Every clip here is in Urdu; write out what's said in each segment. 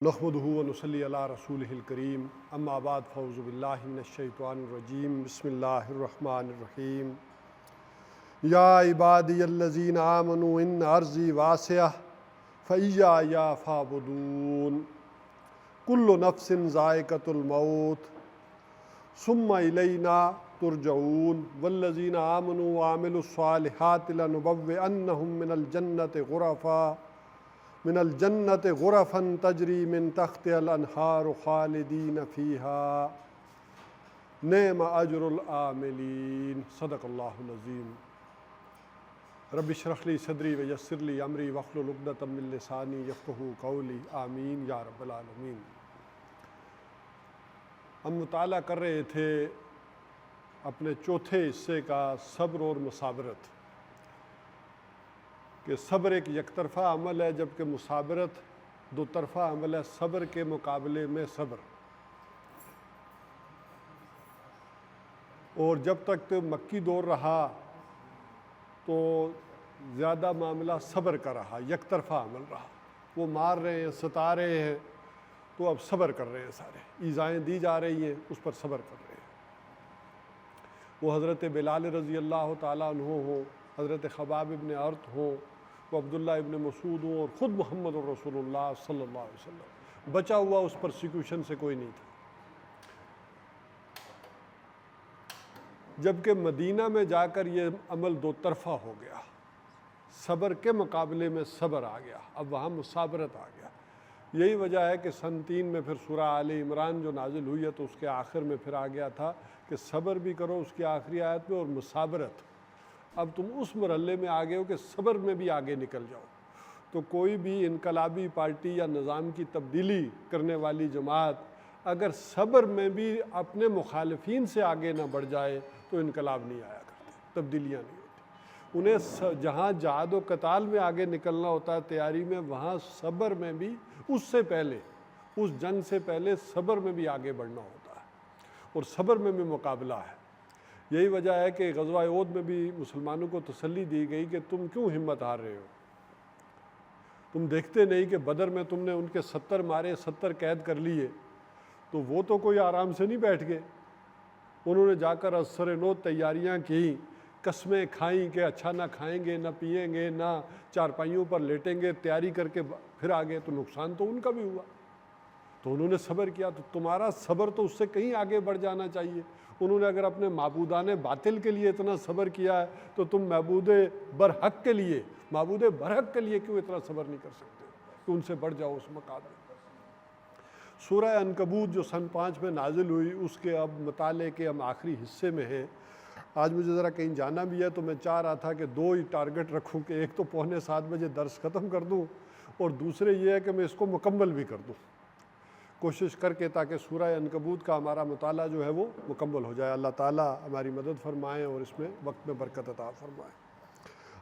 نحمدہ ونصلی علی رسولہ الکریم اما بعد فاعوذ باللہ من الشیطان الرجیم بسم اللہ الرحمن الرحیم یا عبادی الذین آمنوا ان ارضی واسعہ فایای فاعبدون کل نفس ذائقۃ الموت ثم الینا ترجعون والذین آمنوا وعملوا الصالحات لنبوئنہم من الجنت غرفا تجری من تحتها الانہار خالدین فیہا نعم اجر العاملین صدق اللہ العظیم رب اشرح لی صدری ویسر لی امری واحلل عقدۃ من لسانی یفقہوا قولی آمین یا رب العالمین۔ ہم مطالعہ کر رہے تھے اپنے چوتھے حصے کا صبر اور مصابرت، کہ صبر ایک یک طرفہ عمل ہے جبکہ مصابرت دو طرفہ عمل ہے۔ صبر کے مقابلے میں صبر، اور جب تک مکی دور رہا تو زیادہ معاملہ صبر کا رہا، یک طرفہ عمل رہا۔ وہ مار رہے ہیں، ستا رہے ہیں، تو اب صبر کر رہے ہیں، سارے ایذائیں دی جا رہی ہیں، اس پر صبر کر رہے ہیں۔ وہ حضرت بلال رضی اللہ تعالیٰ عنہ ہوں، حضرت خباب ابن ارت ہوں، وہ عبداللہ ابن مسعود ہوں، اور خود محمد الرسول اللہ صلی اللہ علیہ وسلم، بچا ہوا اس پرسیکیوشن سے کوئی نہیں تھا۔ جبکہ مدینہ میں جا کر یہ عمل دو طرفہ ہو گیا، صبر کے مقابلے میں صبر آ گیا، اب وہاں مصابرت آ گیا۔ یہی وجہ ہے کہ سن 3 میں پھر سورہ آل عمران جو نازل ہوئی ہے تو اس کے آخر میں پھر آ گیا تھا کہ صبر بھی کرو اس کی آخری آیت میں، اور مصابرت۔ اب تم اس مرحلے میں آگے ہو کہ صبر میں بھی آگے نکل جاؤ۔ تو کوئی بھی انقلابی پارٹی یا نظام کی تبدیلی کرنے والی جماعت اگر صبر میں بھی اپنے مخالفین سے آگے نہ بڑھ جائے تو انقلاب نہیں آیا کرتے، تبدیلیاں نہیں ہوتی۔ انہیں جہاں جہاد و قتال میں آگے نکلنا ہوتا ہے تیاری میں، وہاں صبر میں بھی اس سے پہلے، اس جنگ سے پہلے صبر میں بھی آگے بڑھنا ہوتا ہے، اور صبر میں بھی مقابلہ ہے۔ یہی وجہ ہے کہ غزوہ احد میں بھی مسلمانوں کو تسلی دی گئی کہ تم کیوں ہمت ہار رہے ہو؟ تم دیکھتے نہیں کہ بدر میں تم نے ان کے 70 مارے، 70 قید کر لیے، تو وہ تو کوئی آرام سے نہیں بیٹھ گئے۔ انہوں نے جا کر ازسر نو تیاریاں کی، قسمیں کھائیں کہ اچھا نہ کھائیں گے، نہ پئیں گے، نہ چارپائیوں پر لیٹیں گے، تیاری کر کے پھر آگے، تو نقصان تو ان کا بھی ہوا۔ تو انہوں نے صبر کیا، تو تمہارا صبر تو اس سے کہیں آگے بڑھ جانا چاہیے۔ انہوں نے اگر اپنے معبودان باطل کے لیے اتنا صبر کیا ہے تو تم معبود برحق کے لیے، معبود برحق کے لیے کیوں اتنا صبر نہیں کر سکتے کہ ان سے بڑھ جاؤ اس مقام میں۔ سورہ عنکبوت جو سن 5 میں نازل ہوئی، اس کے اب مطالعے کے ہم آخری حصے میں ہیں۔ آج مجھے ذرا کہیں جانا بھی ہے تو میں چاہ رہا تھا کہ 2 ہی ٹارگٹ رکھوں، کہ ایک تو 6:45 درس ختم کر دوں، اور دوسرے یہ ہے کہ میں اس کو مکمل بھی کر دوں، کوشش کر کے، تاکہ سورہ عنکبوت کا ہمارا مطالعہ جو ہے وہ مکمل ہو جائے۔ اللہ تعالیٰ ہماری مدد فرمائیں اور اس میں وقت میں برکت عطا فرمائیں۔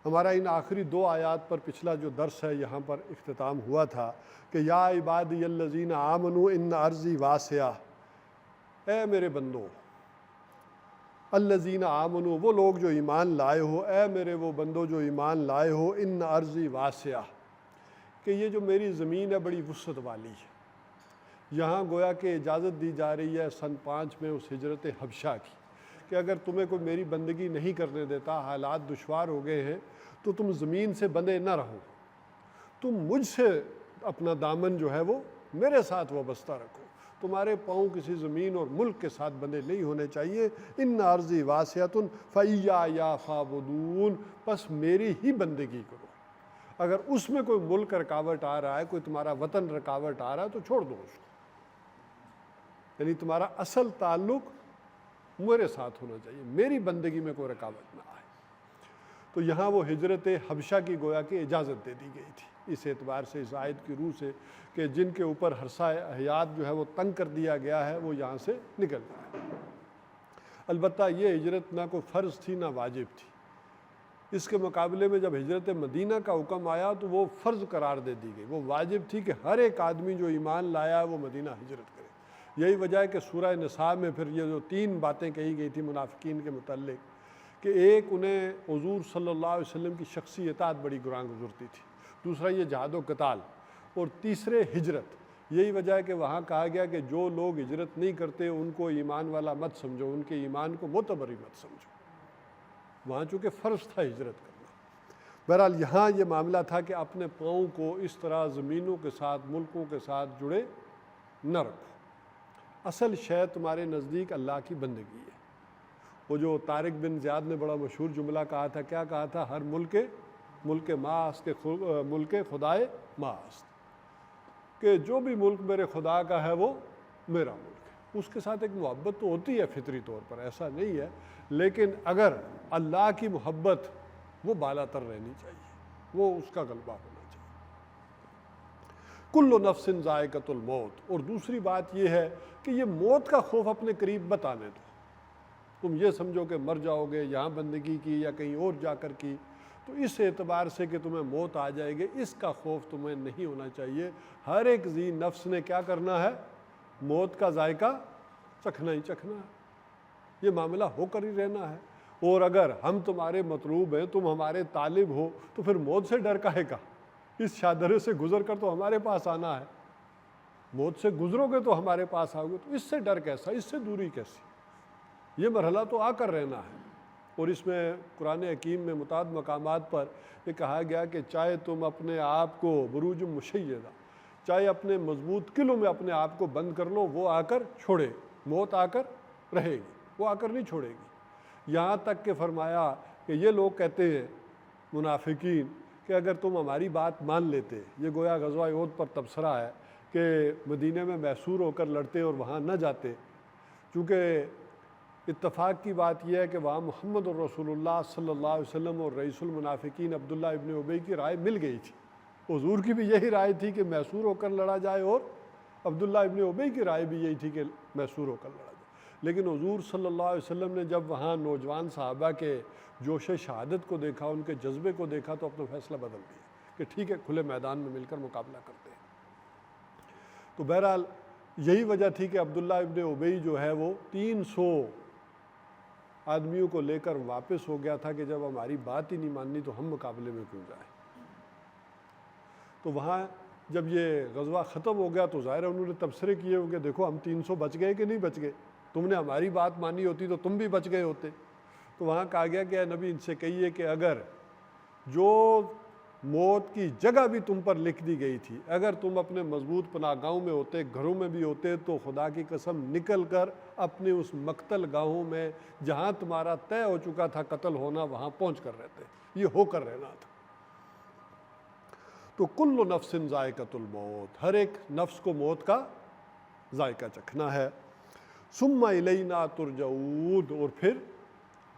ہمارا ان آخری 2 آیات پر پچھلا جو درس ہے یہاں پر اختتام ہوا تھا کہ یا عبادی الذین آمنوا ان ارضی واسعہ، اے میرے بندو، الذین آمنوا، وہ لوگ جو ایمان لائے ہو، اے میرے وہ بندو جو ایمان لائے ہو، ان ارضی واسعہ، کہ یہ جو میری زمین ہے بڑی وسعت والی ہے۔ یہاں گویا کہ اجازت دی جا رہی ہے سن 5 میں اس ہجرت حبشہ کی، کہ اگر تمہیں کوئی میری بندگی نہیں کرنے دیتا، حالات دشوار ہو گئے ہیں، تو تم زمین سے بندھے نہ رہو، تم مجھ سے اپنا دامن جو ہے وہ میرے ساتھ وابستہ رکھو، تمہارے پاؤں کسی زمین اور ملک کے ساتھ بندھے نہیں ہونے چاہیے۔ ان ارضی واسعۃ فایای فاعبدون، پس میری ہی بندگی کرو۔ اگر اس میں کوئی ملک رکاوٹ آ رہا ہے، کوئی تمہارا وطن رکاوٹ آ رہا ہے، تو چھوڑ دو اس کو، یعنی تمہارا اصل تعلق میرے ساتھ ہونا چاہیے، میری بندگی میں کوئی رکاوٹ نہ آئے۔ تو یہاں وہ ہجرت حبشہ کی گویا کہ اجازت دے دی گئی تھی، اس اعتبار سے، اس آیت کی روح سے، کہ جن کے اوپر حرصہ حیات جو ہے وہ تنگ کر دیا گیا ہے، وہ یہاں سے نکل جائے۔ البتہ یہ ہجرت نہ کوئی فرض تھی نہ واجب تھی۔ اس کے مقابلے میں جب ہجرت مدینہ کا حکم آیا تو وہ فرض قرار دے دی گئی، وہ واجب تھی کہ ہر ایک آدمی جو ایمان لایا ہے وہ مدینہ ہجرت کرے۔ یہی وجہ ہے کہ سورہ نساء میں پھر یہ جو 3 باتیں کہی گئی تھی منافقین کے متعلق، کہ ایک انہیں حضور صلی اللہ علیہ وسلم کی شخصی اطاعت بڑی گراں گزرتی تھی، دوسرا یہ جہاد و قتال، اور تیسرے ہجرت۔ یہی وجہ ہے کہ وہاں کہا گیا کہ جو لوگ ہجرت نہیں کرتے ان کو ایمان والا مت سمجھو، ان کے ایمان کو معتبر ہی مت سمجھو، وہاں چونکہ فرض تھا ہجرت کرنا۔ بہرحال یہاں یہ معاملہ تھا کہ اپنے پاؤں کو اس طرح زمینوں کے ساتھ، ملکوں کے ساتھ جڑے نہ رکھو، اصل شے تمہارے نزدیک اللہ کی بندگی ہے۔ وہ جو طارق بن زیاد نے بڑا مشہور جملہ کہا تھا، کیا کہا تھا؟ ہر ملک ماست ملک خدائے ماست، کہ جو بھی ملک میرے خدا کا ہے وہ میرا ملک ہے۔ اس کے ساتھ ایک محبت تو ہوتی ہے فطری طور پر، ایسا نہیں ہے، لیکن اگر اللہ کی محبت وہ بالا تر رہنی چاہیے، وہ اس کا غلبہ ہونا چاہیے۔ کل نفس ذائقۃ الموت۔ اور دوسری بات یہ ہے کہ یہ موت کا خوف اپنے قریب مت آنے دو۔ تم یہ سمجھو کہ مر جاؤ گے، یہاں بندگی کی یا کہیں اور جا کر کی، تو اس اعتبار سے کہ تمہیں موت آ جائے گی، اس کا خوف تمہیں نہیں ہونا چاہیے۔ ہر ایک ذی نفس نے کیا کرنا ہے؟ موت کا ذائقہ چکھنا ہی چکھنا ہے، یہ معاملہ ہو کر ہی رہنا ہے۔ اور اگر ہم تمہارے مطلوب ہیں، تم ہمارے طالب ہو، تو پھر موت سے ڈر کاہے کا؟ اس شاہدرے سے گزر کر تو ہمارے پاس آنا ہے، موت سے گزرو گے تو ہمارے پاس آؤ گے، تو اس سے ڈر کیسا، اس سے دوری کیسی؟ یہ مرحلہ تو آ کر رہنا ہے۔ اور اس میں قرآن حکیم میں متعدد مقامات پر یہ کہا گیا کہ چاہے تم اپنے آپ کو بروج مشیدہ، چاہے اپنے مضبوط قلعوں میں اپنے آپ کو بند کر لو، وہ آ کر چھوڑے، موت آ کر رہے گی، وہ آ کر نہیں چھوڑے گی۔ یہاں تک کہ فرمایا کہ یہ لوگ کہتے ہیں منافقین کہ اگر تم ہماری بات مان لیتے، یہ گویا غزوہ احد پر تبصرہ ہے کہ مدینہ میں محصور ہو کر لڑتے اور وہاں نہ جاتے، چونکہ اتفاق کی بات یہ ہے کہ وہاں محمد الرسول اللہ صلی اللہ علیہ وسلم اور رئیس المنافقین عبداللہ ابن ابی کی رائے مل گئی تھی۔ حضور کی بھی یہی رائے تھی کہ محصور ہو کر لڑا جائے، اور عبداللہ ابن ابی کی رائے بھی یہی تھی کہ محصور ہو کر لڑا جائے۔ لیکن حضور صلی اللہ علیہ وسلم نے جب وہاں نوجوان صحابہ کے جوش شہادت کو دیکھا، ان کے جذبے کو دیکھا، تو اپنا فیصلہ بدل دیا کہ ٹھیک ہے، کھلے میدان میں مل کر مقابلہ کرتے ہیں۔ تو بہرحال یہی وجہ تھی کہ عبداللہ ابن ابی جو ہے وہ 300 آدمیوں کو لے کر واپس ہو گیا تھا کہ جب ہماری بات ہی نہیں ماننی تو ہم مقابلے میں کیوں جائیں۔ تو وہاں جب یہ غزوہ ختم ہو گیا تو ظاہر ہے انہوں نے تبصرے کیے ہوں کہ دیکھو ہم 300 بچ گئے کہ نہیں بچ گئے، تم نے ہماری بات مانی ہوتی تو تم بھی بچ گئے ہوتے۔ تو وہاں کہا گیا کہ اے نبی، ان سے کہیے کہ اگر جو موت کی جگہ بھی تم پر لکھ دی گئی تھی، اگر تم اپنے مضبوط پناہ گاہوں میں ہوتے، گھروں میں بھی ہوتے، تو خدا کی قسم نکل کر اپنے اس مقتل گاہوں میں جہاں تمہارا طے ہو چکا تھا قتل ہونا، وہاں پہنچ کر رہتے، یہ ہو کر رہنا تھا۔ تو کل نفس ذائقۃ الموت، ہر ایک نفس کو موت کا ذائقہ چکھنا ہے۔ ثم الینا ترجعون، اور پھر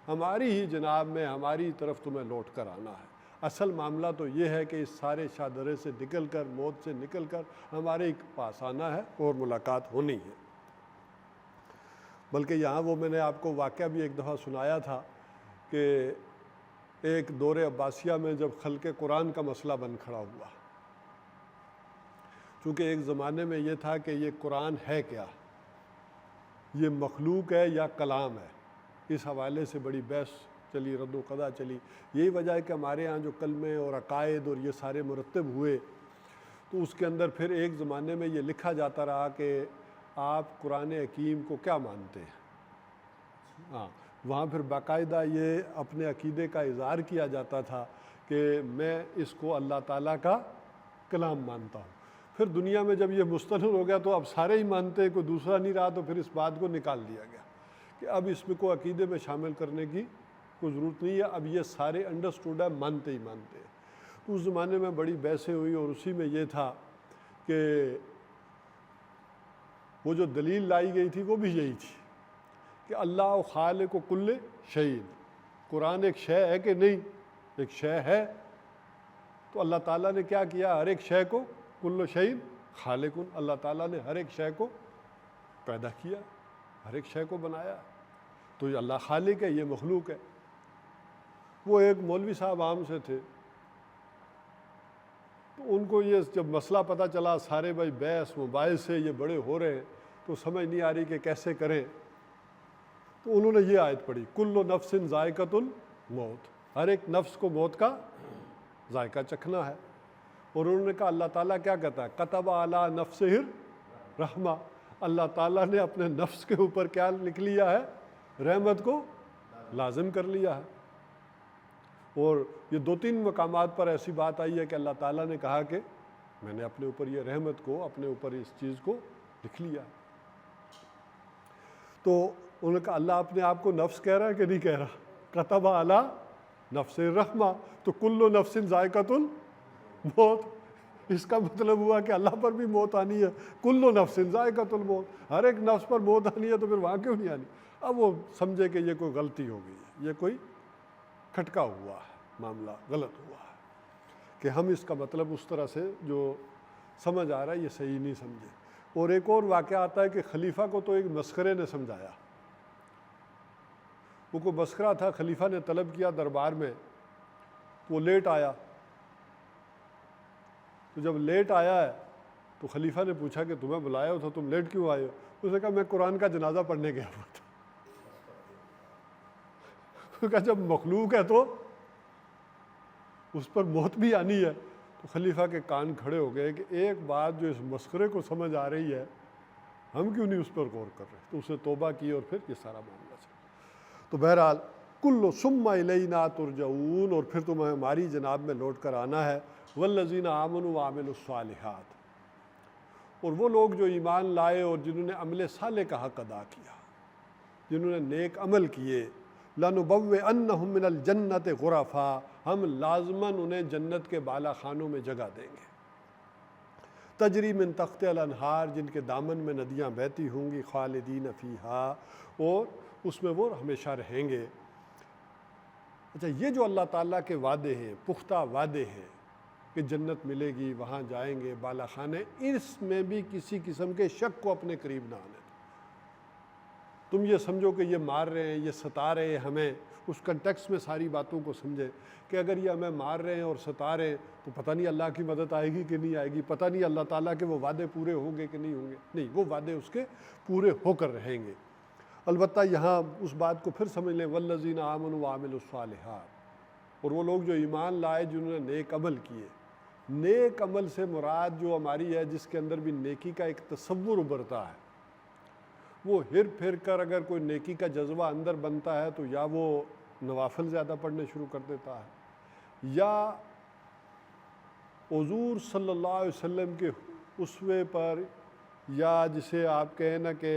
ہماری ہی جناب میں، ہماری طرف تمہیں لوٹ کر آنا ہے۔ اصل معاملہ تو یہ ہے کہ اس سارے شاہدرے سے نکل کر، موت سے نکل کر ہمارے پاس آنا ہے اور ملاقات ہونی ہے۔ بلکہ یہاں وہ میں نے آپ کو واقعہ بھی ایک دفعہ سنایا تھا کہ ایک دور عباسیہ میں جب خلق قرآن کا مسئلہ بن کھڑا ہوا، چونکہ ایک زمانے میں یہ تھا کہ یہ قرآن ہے کیا، یہ مخلوق ہے یا کلام ہے، اس حوالے سے بڑی بحث چلی، رد و قضا چلی۔ یہی وجہ ہے کہ ہمارے ہاں جو کلمے اور عقائد اور یہ سارے مرتب ہوئے، تو اس کے اندر پھر ایک زمانے میں یہ لکھا جاتا رہا کہ آپ قرآن حکیم کو کیا مانتے ہیں۔ ہاں، وہاں پھر باقاعدہ یہ اپنے عقیدے کا اظہار کیا جاتا تھا کہ میں اس کو اللہ تعالیٰ کا کلام مانتا ہوں۔ پھر دنیا میں جب یہ مستند ہو گیا تو اب سارے ہی مانتے ہیں، کوئی دوسرا نہیں رہا، تو پھر اس بات کو نکال دیا گیا کہ اب اس میں کوئی عقیدے میں شامل کرنے کی کوئی ضرورت نہیں ہے، اب یہ سارے انڈرسٹوڈ ہے، مانتے ہی مانتے ہیں۔ اس زمانے میں بڑی بحثیں ہوئی، اور اسی میں یہ تھا کہ وہ جو دلیل لائی گئی تھی وہ بھی یہی تھی کہ اللہ خالق کل شیء، قرآن ایک شے ہے کہ نہیں؟ ایک شے ہے۔ تو اللہ تعالیٰ نے کیا کیا؟ ہر ایک شے کو، کل شیء خالق، اللہ تعالیٰ نے ہر ایک شے کو پیدا کیا، ہر ایک شے کو بنایا، تو یہ اللہ خالق ہے، یہ مخلوق ہے۔ وہ ایک مولوی صاحب عام سے تھے، تو ان کو یہ جب مسئلہ پتہ چلا، سارے بھائی بحث مباحثے یہ بڑے ہو رہے ہیں، تو سمجھ نہیں آ رہی کہ کیسے کریں، تو انہوں نے یہ آیت پڑھی، کل نفس ذائقۃ الموت، ہر ایک نفس کو موت کا ذائقہ چکھنا ہے۔ اور انہوں نے کہا اللہ تعالیٰ کیا کہتا ہے؟ کتب علی نفسہ الرحمہ، اللہ تعالیٰ نے اپنے نفس کے اوپر کیا لکھ لیا ہے؟ رحمت کو لازم کر لیا ہے۔ اور یہ 2-3 مقامات پر ایسی بات آئی ہے کہ اللہ تعالیٰ نے کہا کہ میں نے اپنے اوپر یہ رحمت کو، اپنے اوپر اس چیز کو لکھ لیا۔ تو انہوں نے کہا اللہ اپنے آپ کو نفس کہہ رہا ہے کہ نہیں کہہ رہا؟ کتب علی نفس الرحمہ، تو کل نفس ذائقۃ الموت، اس کا مطلب ہوا کہ اللہ پر بھی موت آنی ہے۔ کل نفس ذائقۃ الموت، ہر ایک نفس پر موت آنی ہے، تو پھر وہاں کیوں نہیں آنی؟ اب وہ سمجھے کہ یہ کوئی غلطی ہو گئی ہے، یہ کوئی کھٹکا ہوا ہے، معاملہ غلط ہوا ہے، کہ ہم اس کا مطلب اس طرح سے جو سمجھ آ رہا ہے یہ صحیح نہیں سمجھے۔ اور ایک اور واقعہ آتا ہے کہ خلیفہ کو تو ایک مسخرے نے سمجھایا، وہ کوئی مسخرہ تھا، خلیفہ نے طلب کیا دربار میں، وہ لیٹ آیا، تو جب لیٹ آیا ہے تو خلیفہ نے پوچھا کہ تمہیں بلایا ہو تھا، تم لیٹ کیوں آئے ہو؟ اس نے کہا میں قرآن کا جنازہ پڑھنے گیا ہوا تھا۔ کہا جب مخلوق ہے تو اس پر موت بھی آنی ہے۔ تو خلیفہ کے کان کھڑے ہو گئے کہ ایک بات جو اس مسخرے کو سمجھ آ رہی ہے، ہم کیوں نہیں اس پر غور کر رہے؟ تو اسے توبہ کی اور پھر یہ سارا معاملہ چلا۔ تو بہرحال کل ثم الینا ترجعون، اور پھر تمہیں ہماری جناب میں لوٹ کر آنا ہے۔ والذین آمنوا وعملوا الصالحات، اور وہ لوگ جو ایمان لائے اور جنہوں نے عمل صالح کا حق ادا کیا، جنہوں نے نیک عمل کیے، لَنُبَوِّئَنَّهُم مِّنَ الْجَنَّةِ غُرَفًا، ہم لازماً انہیں جنت کے بالا خانوں میں جگہ دیں گے، تجری من تحتہا الانہار، جن کے دامن میں ندیاں بہتی ہوں گی، خالدین فیہا، اور اس میں وہ ہمیشہ رہیں گے۔ اچھا، یہ جو اللہ تعالیٰ کے وعدے ہیں، پختہ وعدے ہیں کہ جنت ملے گی، وہاں جائیں گے، بالا خانے، اس میں بھی کسی قسم کے شک کو اپنے قریب نہ آنے دو۔ تم یہ سمجھو کہ یہ مار رہے ہیں، یہ ستا رہے ہیں ہمیں، اس کنٹیکس میں ساری باتوں کو سمجھے کہ اگر یہ ہمیں مار رہے ہیں اور ستا رہے ہیں تو پتہ نہیں اللہ کی مدد آئے گی کہ نہیں آئے گی، پتہ نہیں اللہ تعالیٰ کے وہ وعدے پورے ہوں گے کہ نہیں ہوں گے۔ نہیں، وہ وعدے اس کے پورے ہو کر رہیں گے۔ البتہ یہاں اس بات کو پھر سمجھ لیں، والذین آمنوا وعملوا الصالحات، اور وہ لوگ جو ایمان لائے، جنہوں نے نیک عمل کیے۔ نیک عمل سے مراد جو ہماری ہے، جس کے اندر بھی نیکی کا ایک تصور ابھرتا ہے، وہ ہر پھر کر اگر کوئی نیکی کا جذبہ اندر بنتا ہے تو یا وہ نوافل زیادہ پڑھنے شروع کر دیتا ہے، یا حضور صلی اللہ علیہ وسلم کے اسوے پر، یا جسے آپ کہیں نا کہ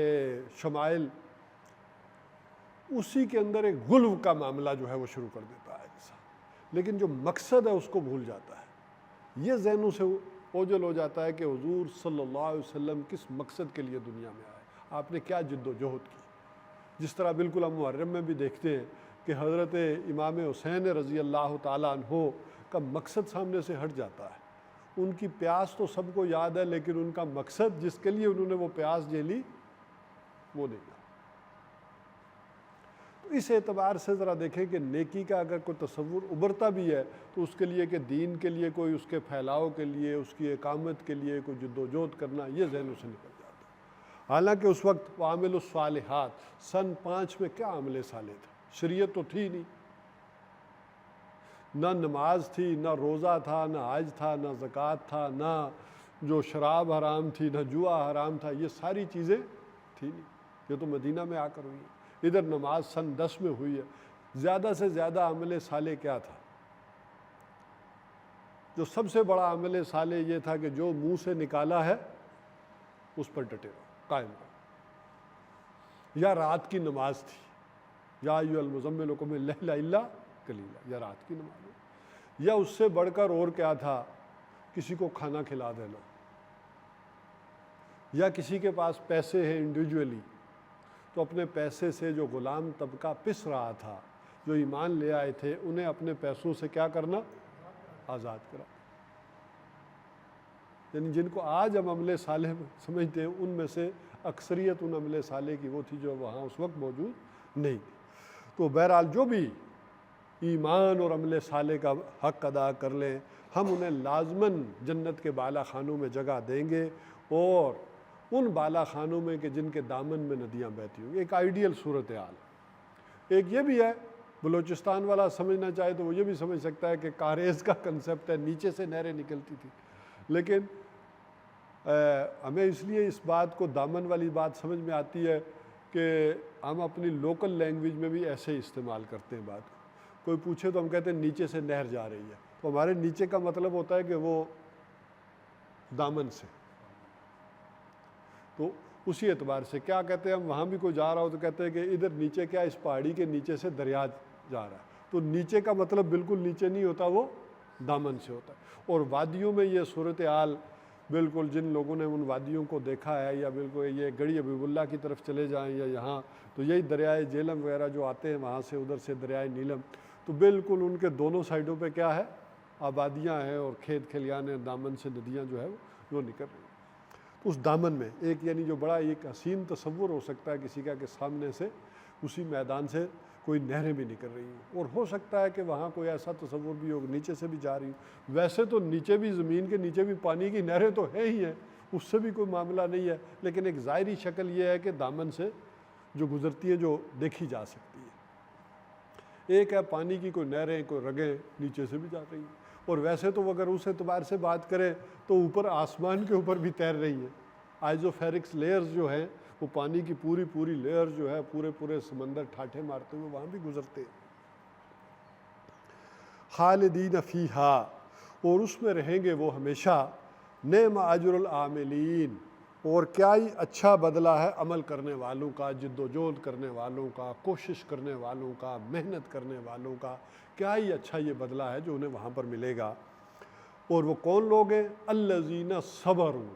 شمائل، اسی کے اندر ایک غلو کا معاملہ جو ہے وہ شروع کر دیتا ہے انسان، لیکن جو مقصد ہے اس کو بھول جاتا ہے۔ یہ ذہنوں سے اوجھل ہو جاتا ہے کہ حضور صلی اللہ علیہ وسلم کس مقصد کے لیے دنیا میں آئے، آپ نے کیا جد و جہد کی۔ جس طرح بالکل ہم محرم میں بھی دیکھتے ہیں کہ حضرت امام حسین رضی اللہ تعالیٰ عنہ کا مقصد سامنے سے ہٹ جاتا ہے۔ ان کی پیاس تو سب کو یاد ہے، لیکن ان کا مقصد جس کے لیے انہوں نے وہ پیاس جھیلی وہ نہیں تھا۔ تو اس اعتبار سے ذرا دیکھیں کہ نیکی کا اگر کوئی تصور ابھرتا بھی ہے تو اس کے لیے کہ دین کے لیے کوئی، اس کے پھیلاؤ کے لیے، اس کی اقامت کے لیے کوئی جد و جہد کرنا، یہ ذہنوں سے نکل جاتا ہے۔ حالانکہ اس وقت وعملوا الصالحات، سن 5 میں کیا عمل صالح تھا؟ شریعت تو تھی نہیں، نہ نماز تھی، نہ روزہ تھا، نہ حج تھا، نہ زکوٰۃ تھا، نہ جو شراب حرام تھی، نہ جوا حرام تھا، یہ ساری چیزیں تھی نہیں۔ یہ تو مدینہ میں آ کر ہوئی ہے۔ ادھر نماز سن 10 میں ہوئی ہے۔ زیادہ سے زیادہ عمل صالح کیا تھا؟ جو سب سے بڑا عمل صالح یہ تھا کہ جو منہ سے نکالا ہے اس پر ڈٹے رہو، قائم رہو۔ یا رات کی نماز تھی، یا ایھا المزمل قم اللیل الا قلیلا، یا رات کی نماز ہے۔ یا اس سے بڑھ کر اور کیا تھا؟ کسی کو کھانا کھلا دینا، یا کسی کے پاس پیسے ہیں انڈیویجولی تو اپنے پیسے سے جو غلام طبقہ پس رہا تھا، جو ایمان لے آئے تھے، انہیں اپنے پیسوں سے کیا کرنا؟ آزاد کرا۔ یعنی جن کو آج ہم عمل صالح سمجھتے ہیں، ان میں سے اکثریت ان عمل صالح کی وہ تھی جو وہاں اس وقت موجود نہیں تھی۔ تو بہرحال جو بھی ایمان اور عمل صالح کا حق ادا کر لیں، ہم انہیں لازماً جنت کے بالا خانوں میں جگہ دیں گے، اور ان بالا خانوں میں کہ جن کے دامن میں ندیاں بہتی ہوں گی۔ ایک آئیڈیل صورتحال۔ ایک یہ بھی ہے بلوچستان والا سمجھنا چاہے تو وہ یہ بھی سمجھ سکتا ہے کہ کاریز کا کنسیپٹ ہے، نیچے سے نہریں نکلتی تھی، لیکن ہمیں اس لیے اس بات کو دامن والی بات سمجھ میں آتی ہے کہ ہم اپنی لوکل لینگویج میں بھی ایسے ہی استعمال کرتے ہیں بات کو. کوئی پوچھے تو ہم کہتے ہیں نیچے سے نہر جا رہی ہے، تو ہمارے نیچے کا مطلب ہوتا ہے کہ وہ دامن سے. تو اسی اعتبار سے کیا کہتے ہیں ہم، وہاں بھی کوئی جا رہا ہو تو کہتے ہیں کہ ادھر نیچے کیا، اس پہاڑی کے نیچے سے دریا جا رہا ہے. تو نیچے کا مطلب بالکل نیچے نہیں ہوتا، وہ دامن سے ہوتا ہے. اور وادیوں میں یہ صورتحال بالکل، جن لوگوں نے ان وادیوں کو دیکھا ہے، یا بالکل یہ گڑھی حبیب اللہ کی طرف چلے جائیں یا یہاں، تو یہی دریائے جیلم وغیرہ جو آتے ہیں وہاں سے، ادھر سے دریائے نیلم، تو بالکل ان کے دونوں سائڈوں پہ کیا ہے، آبادیاں ہیں اور کھیت کھلیان ہیں، دامن سے ندیاں جو ہے وہ نکل رہی ہیں. تو اس دامن میں ایک یعنی جو بڑا ایک حسین تصور ہو سکتا ہے کسی کا کہ سامنے سے اسی میدان سے کوئی نہریں بھی نکل رہی ہوں، اور ہو سکتا ہے کہ وہاں کوئی ایسا تصور بھی ہو نیچے سے بھی جا رہی ہوں. ویسے تو نیچے بھی، زمین کے نیچے بھی پانی کی نہریں تو ہیں ہی ہیں، اس سے بھی کوئی معاملہ نہیں ہے، لیکن ایک ظاہری شکل یہ ہے کہ دامن سے جو گزرتی ہیں جو دیکھی جا سکتی ہے. ایک ہے پانی کی کوئی نہریں، کوئی رگیں نیچے سے بھی جا رہی ہیں، اور ویسے تو اگر اس اعتبار سے بات کریں تو اوپر آسمان کے اوپر بھی تیر رہی ہیں. آئزوفیرکس لیئرز جو ہیں وہ پانی کی پوری لیئر جو ہے پورے سمندر ٹھاٹھے مارتے ہوئے وہاں بھی گزرتے ہیں. خالدین فیہا، اور اس میں رہیں گے وہ ہمیشہ. نعم اجر العاملین، اور کیا ہی اچھا بدلہ ہے عمل کرنے والوں کا، جد و جہد کرنے والوں کا، کوشش کرنے والوں کا، محنت کرنے والوں کا. کیا ہی اچھا یہ بدلہ ہے جو انہیں وہاں پر ملے گا. اور وہ کون لوگ ہیں؟ الذین صبروا،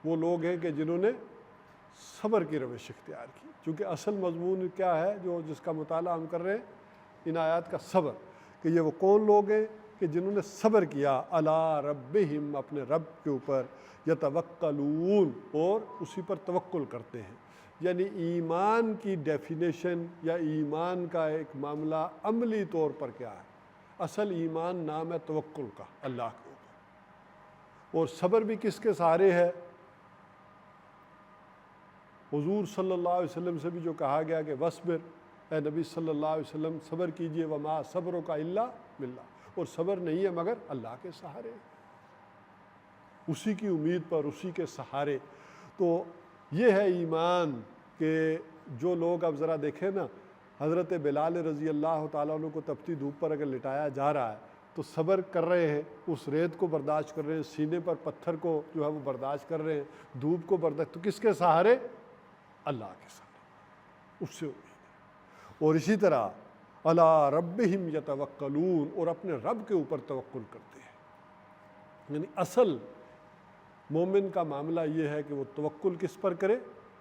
وہ لوگ ہیں کہ جنہوں نے صبر کی روش اختیار کی. چونکہ اصل مضمون کیا ہے جو جس کا مطالعہ ہم کر رہے ہیں ان آیات کا، صبر. کہ یہ وہ کون لوگ ہیں کہ جنہوں نے صبر کیا، علی ربہم، اپنے رب کے اوپر، یتوکلون، اور اسی پر توکل کرتے ہیں. یعنی ایمان کی ڈیفینیشن یا ایمان کا ایک معاملہ عملی طور پر کیا ہے؟ اصل ایمان نام ہے توکل کا، اللہ کے اوپر. اور صبر بھی کس کے سہارے ہے؟ حضور صلی اللہ علیہ وسلم سے بھی جو کہا گیا کہ وصبر، اے نبی صلی اللہ علیہ وسلم صبر کیجئے، وما صبرک الا باللہ، اور صبر نہیں ہے مگر اللہ کے سہارے، اسی کی امید پر، اسی کے سہارے. تو یہ ہے ایمان کہ جو لوگ، اب ذرا دیکھیں نا، حضرت بلال رضی اللہ تعالیٰ عنہ کو تپتی دھوپ پر اگر لٹایا جا رہا ہے تو صبر کر رہے ہیں، اس ریت کو برداشت کر رہے ہیں، سینے پر پتھر کو جو ہے وہ برداشت کر رہے ہیں، دھوپ کو برداشت، تو کس کے سہارے؟ اللہ کے سہارے، اس سے امید ہے. اور اسی طرح علی ربہم یتوکلون، اور اپنے رب کے اوپر توکل کرتے ہیں. یعنی اصل مومن کا معاملہ یہ ہے کہ وہ توکل کس پر کرے؟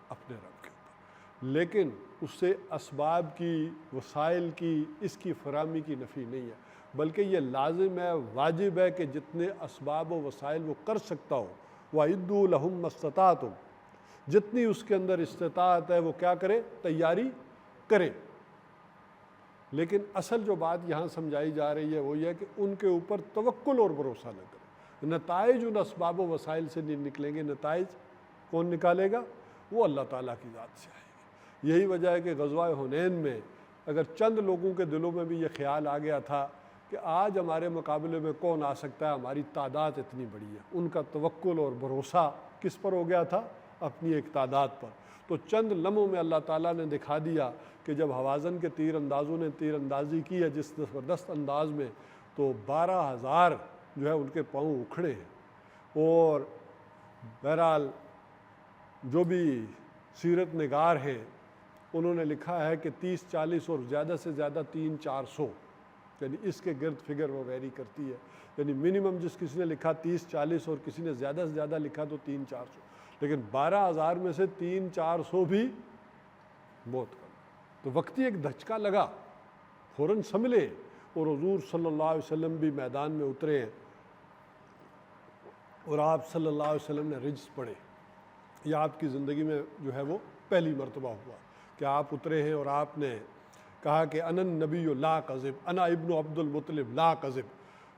اپنے رب کے اوپر. لیکن اس سے اسباب کی، وسائل کی، اس کی فراہمی کی نفی نہیں ہے، بلکہ یہ لازم ہے، واجب ہے کہ جتنے اسباب و وسائل وہ کر سکتا ہو، وَأَعِدُّوا لَهُم مَّا اسْتَطَعْتُمْ، جتنی اس کے اندر استطاعت ہے وہ کیا کرے؟ تیاری کرے. لیکن اصل جو بات یہاں سمجھائی جا رہی ہے وہ یہ ہے کہ ان کے اوپر توکل اور بھروسہ نہ کرے. نتائج ان اسباب و وسائل سے نہیں نکلیں گے، نتائج کون نکالے گا؟ وہ اللہ تعالیٰ کی ذات سے آئے گی. یہی وجہ ہے کہ غزوہ حنین میں اگر چند لوگوں کے دلوں میں بھی یہ خیال آ گیا تھا کہ آج ہمارے مقابلے میں کون آ سکتا ہے، ہماری تعداد اتنی بڑی ہے، ان کا توکل اور بھروسہ کس پر ہو گیا تھا؟ اپنی ایک تعداد پر. تو چند لمحوں میں اللہ تعالیٰ نے دکھا دیا کہ جب حوازن کے تیر اندازوں نے تیر اندازی کی ہے جس زبردست انداز میں، تو 12,000 جو ہے ان کے پاؤں اکھڑے ہیں. اور بہرحال جو بھی سیرت نگار ہیں انہوں نے لکھا ہے کہ 30-40 اور زیادہ سے زیادہ 300-400، یعنی اس کے گرد فگر وہ ویری کرتی ہے. یعنی منیمم جس کسی نے لکھا 30-40 اور کسی نے زیادہ سے زیادہ لکھا تو 300-400، لیکن 12,000 میں سے 300-400 بھی بہت کم. تو وقتی ایک دھچکا لگا، فوراً سنبھلے، اور حضور صلی اللہ علیہ وسلم بھی میدان میں اترے ہیں، اور آپ صلی اللہ علیہ وسلم نے رجز پڑھے. یہ آپ کی زندگی میں جو ہے وہ پہلی مرتبہ ہوا کہ آپ اترے ہیں اور آپ نے کہا کہ انا النبی لا کذب، انا ابن عبد المطلب لا کذب،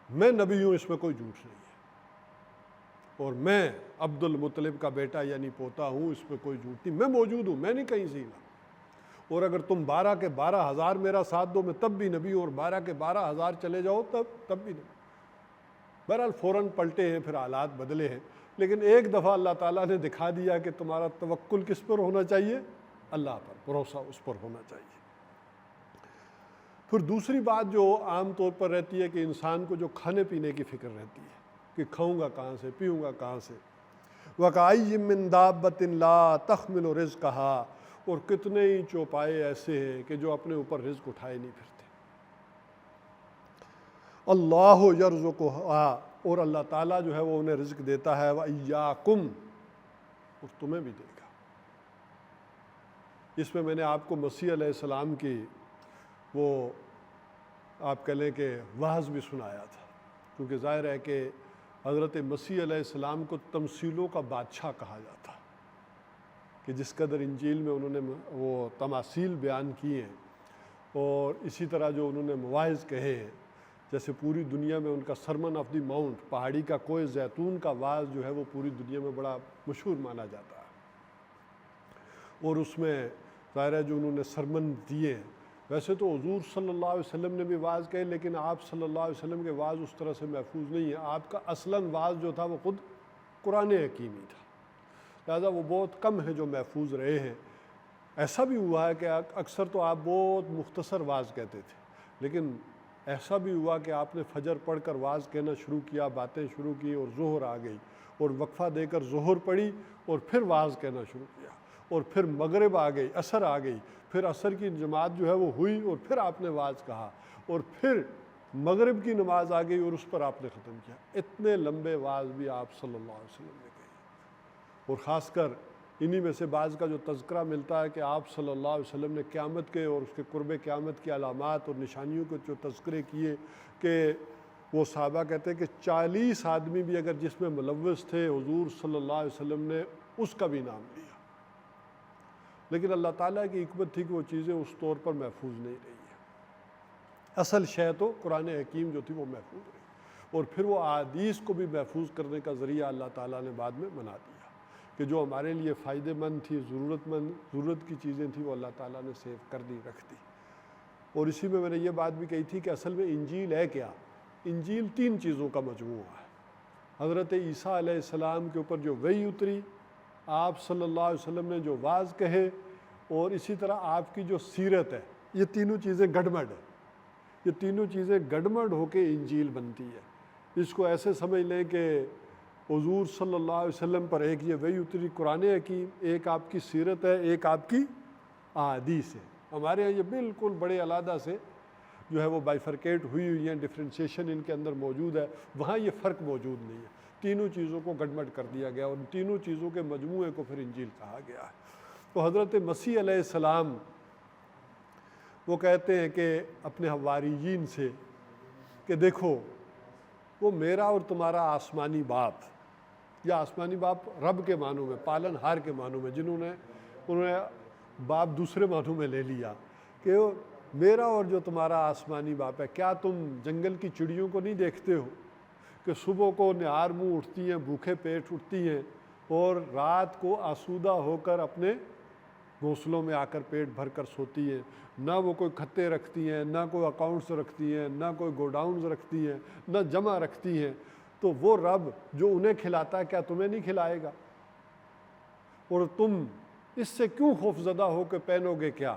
میں نبی ہوں، اس میں کوئی جھوٹ نہیں ہے، اور میں عبد المطلب کا بیٹا یعنی پوتا ہوں، اس میں کوئی جھوٹ نہیں، میں موجود ہوں، میں نہیں کہیں سے ہلا. اور اگر تم 12 کے 12,000 میرا ساتھ دو میں تب بھی نبی ہوں، اور 12 کے 12,000 چلے جاؤ تب بھی نبی۔ بہرحال فوراً پلٹے ہیں، پھر حالات بدلے ہیں، لیکن ایک دفعہ اللہ تعالیٰ نے دکھا دیا کہ تمہارا توکل کس پر ہونا چاہیے؟ اللہ پر، بھروسہ اس پر ہونا چاہیے۔ پھر دوسری بات جو عام طور پر رہتی ہے کہ انسان کو جو کھانے پینے کی فکر رہتی ہے کہ کھاؤں گا کہاں سے، پیوں گا کہاں سے۔ وَكَأَيٍّ مِّن دَابَّةٍ لَا تَحْمِلُ رِزْقَهَا، اور کتنے ہی چوپائے ایسے ہیں کہ جو اپنے اوپر رزق اٹھائے نہیں پھرتے۔ اللہ یرزقها، اور اللہ تعالیٰ جو ہے وہ انہیں رزق دیتا ہے، وَإِيَّاكُمْ، اور تمہیں بھی دے گا۔ اس میں نے آپ کو مسیح علیہ السلام کی وہ آپ کہہ لیں کہ وعظ بھی سنایا تھا، کیونکہ ظاہر ہے کہ حضرت مسیح علیہ السلام کو تمثیلوں کا بادشاہ کہا جاتا کہ جس قدر انجیل میں انہوں نے وہ تماثیل بیان کیے ہیں، اور اسی طرح جو انہوں نے مواعظ کہے ہیں، جیسے پوری دنیا میں ان کا سرمن آف دی ماؤنٹ، پہاڑی کا کوہ زیتون کا واعظ جو ہے وہ پوری دنیا میں بڑا مشہور مانا جاتا ہے، اور اس میں ظاہر ہے جو انہوں نے سرمن دیے ہیں۔ ویسے تو حضور صلی اللہ علیہ وسلم نے بھی واعظ کہے، لیکن آپ صلی اللہ علیہ وسلم کے واعظ اس طرح سے محفوظ نہیں ہے۔ آپ کا اصلاً واعظ جو تھا وہ خود قرآن حکیم ہی تھا، لہٰذا وہ بہت کم ہیں جو محفوظ رہے ہیں۔ ایسا بھی ہوا ہے کہ اکثر تو آپ بہت مختصر واعظ کہتے تھے، لیکن ایسا بھی ہوا کہ آپ نے فجر پڑھ کر واعظ کہنا شروع کیا، باتیں شروع کی، اور ظہر آ گئی، اور وقفہ دے کر ظہر پڑھی، اور پھر واعظ کہنا شروع کیا، اور پھر مغرب آ گئی، عصر آ گئی، پھر عصر کی جماعت جو ہے وہ ہوئی، اور پھر آپ نے واعظ کہا، اور پھر مغرب کی نماز آ گئی، اور اس پر آپ نے ختم کیا۔ اتنے لمبے واعظ بھی آپ صلی اللہ علیہ وسلم نے کہے، اور خاص کر انہی میں سے بعض کا جو تذکرہ ملتا ہے کہ آپ صلی اللہ علیہ وسلم نے قیامت کے اور اس کے قرب قیامت کی علامات اور نشانیوں کے جو تذکرے کیے، کہ وہ صحابہ کہتے ہیں کہ 40 آدمی بھی اگر جس میں ملوث تھے، حضور صلی اللہ علیہ وسلم نے اس کا بھی نام لیا، لیکن اللہ تعالیٰ کی حکمت تھی کہ وہ چیزیں اس طور پر محفوظ نہیں رہی ہیں۔ اصل شے تو قرآن حکیم جو تھی وہ محفوظ رہی، اور پھر وہ احادیث کو بھی محفوظ کرنے کا ذریعہ اللہ تعالیٰ نے بعد میں بنا دیا کہ جو ہمارے لیے فائدہ مند تھی، ضرورت کی چیزیں تھیں، وہ اللہ تعالیٰ نے سیو کر دی، رکھ دی۔ اور اسی میں نے یہ بات بھی کہی تھی کہ اصل میں انجیل ہے کیا؟ انجیل 3 چیزوں کا مجموعہ ہے۔ حضرت عیسیٰ علیہ السلام کے اوپر جو وحی اتری، آپ صلی اللہ علیہ وسلم نے جو واعظ کہے، اور اسی طرح آپ کی جو سیرت ہے، یہ تینوں چیزیں گڈمڈ ہیں، یہ تینوں چیزیں گڈمڈ ہو کے انجیل بنتی ہے۔ اس کو ایسے سمجھ لیں کہ حضور صلی اللہ علیہ وسلم پر ایک یہ وحی اتری قرآن حکیم، ایک آپ کی سیرت ہے، ایک آپ کی احادیث ہے۔ ہمارے یہاں یہ بالکل بڑے علیحدہ سے جو ہے وہ بائیفرکیٹ ہوئی ہیں، ڈفرینشیشن ان کے اندر موجود ہے، وہاں یہ فرق موجود نہیں ہے۔ تینوں چیزوں کو گڈمڈ کر دیا گیا، اور ان تینوں چیزوں کے مجموعے کو پھر انجیل کہا گیا ہے۔ تو حضرت مسیح علیہ السلام وہ کہتے ہیں کہ اپنے حواریین سے کہ دیکھو، وہ میرا اور تمہارا آسمانی باپ، یا آسمانی باپ رب کے معنوں میں، پالن ہار کے معنوں میں، انہوں نے باپ دوسرے معنوں میں لے لیا، کہ میرا اور جو تمہارا آسمانی باپ ہے، کیا تم جنگل کی چڑیوں کو نہیں دیکھتے ہو کہ صبح کو نہار منہ اٹھتی ہیں، بھوکے پیٹ اٹھتی ہیں، اور رات کو آسودہ ہو کر اپنے گھونسلوں میں آ کر پیٹ بھر کر سوتی ہیں، نہ وہ کوئی کھتے رکھتی ہیں، نہ کوئی اکاؤنٹس رکھتی ہیں، نہ کوئی گوڈاؤنز رکھتی ہیں، نہ جمع رکھتی ہیں، تو وہ رب جو انہیں کھلاتا ہے کیا تمہیں نہیں کھلائے گا؟ اور تم اس سے کیوں خوف زدہ ہو کے پہنو گے کیا؟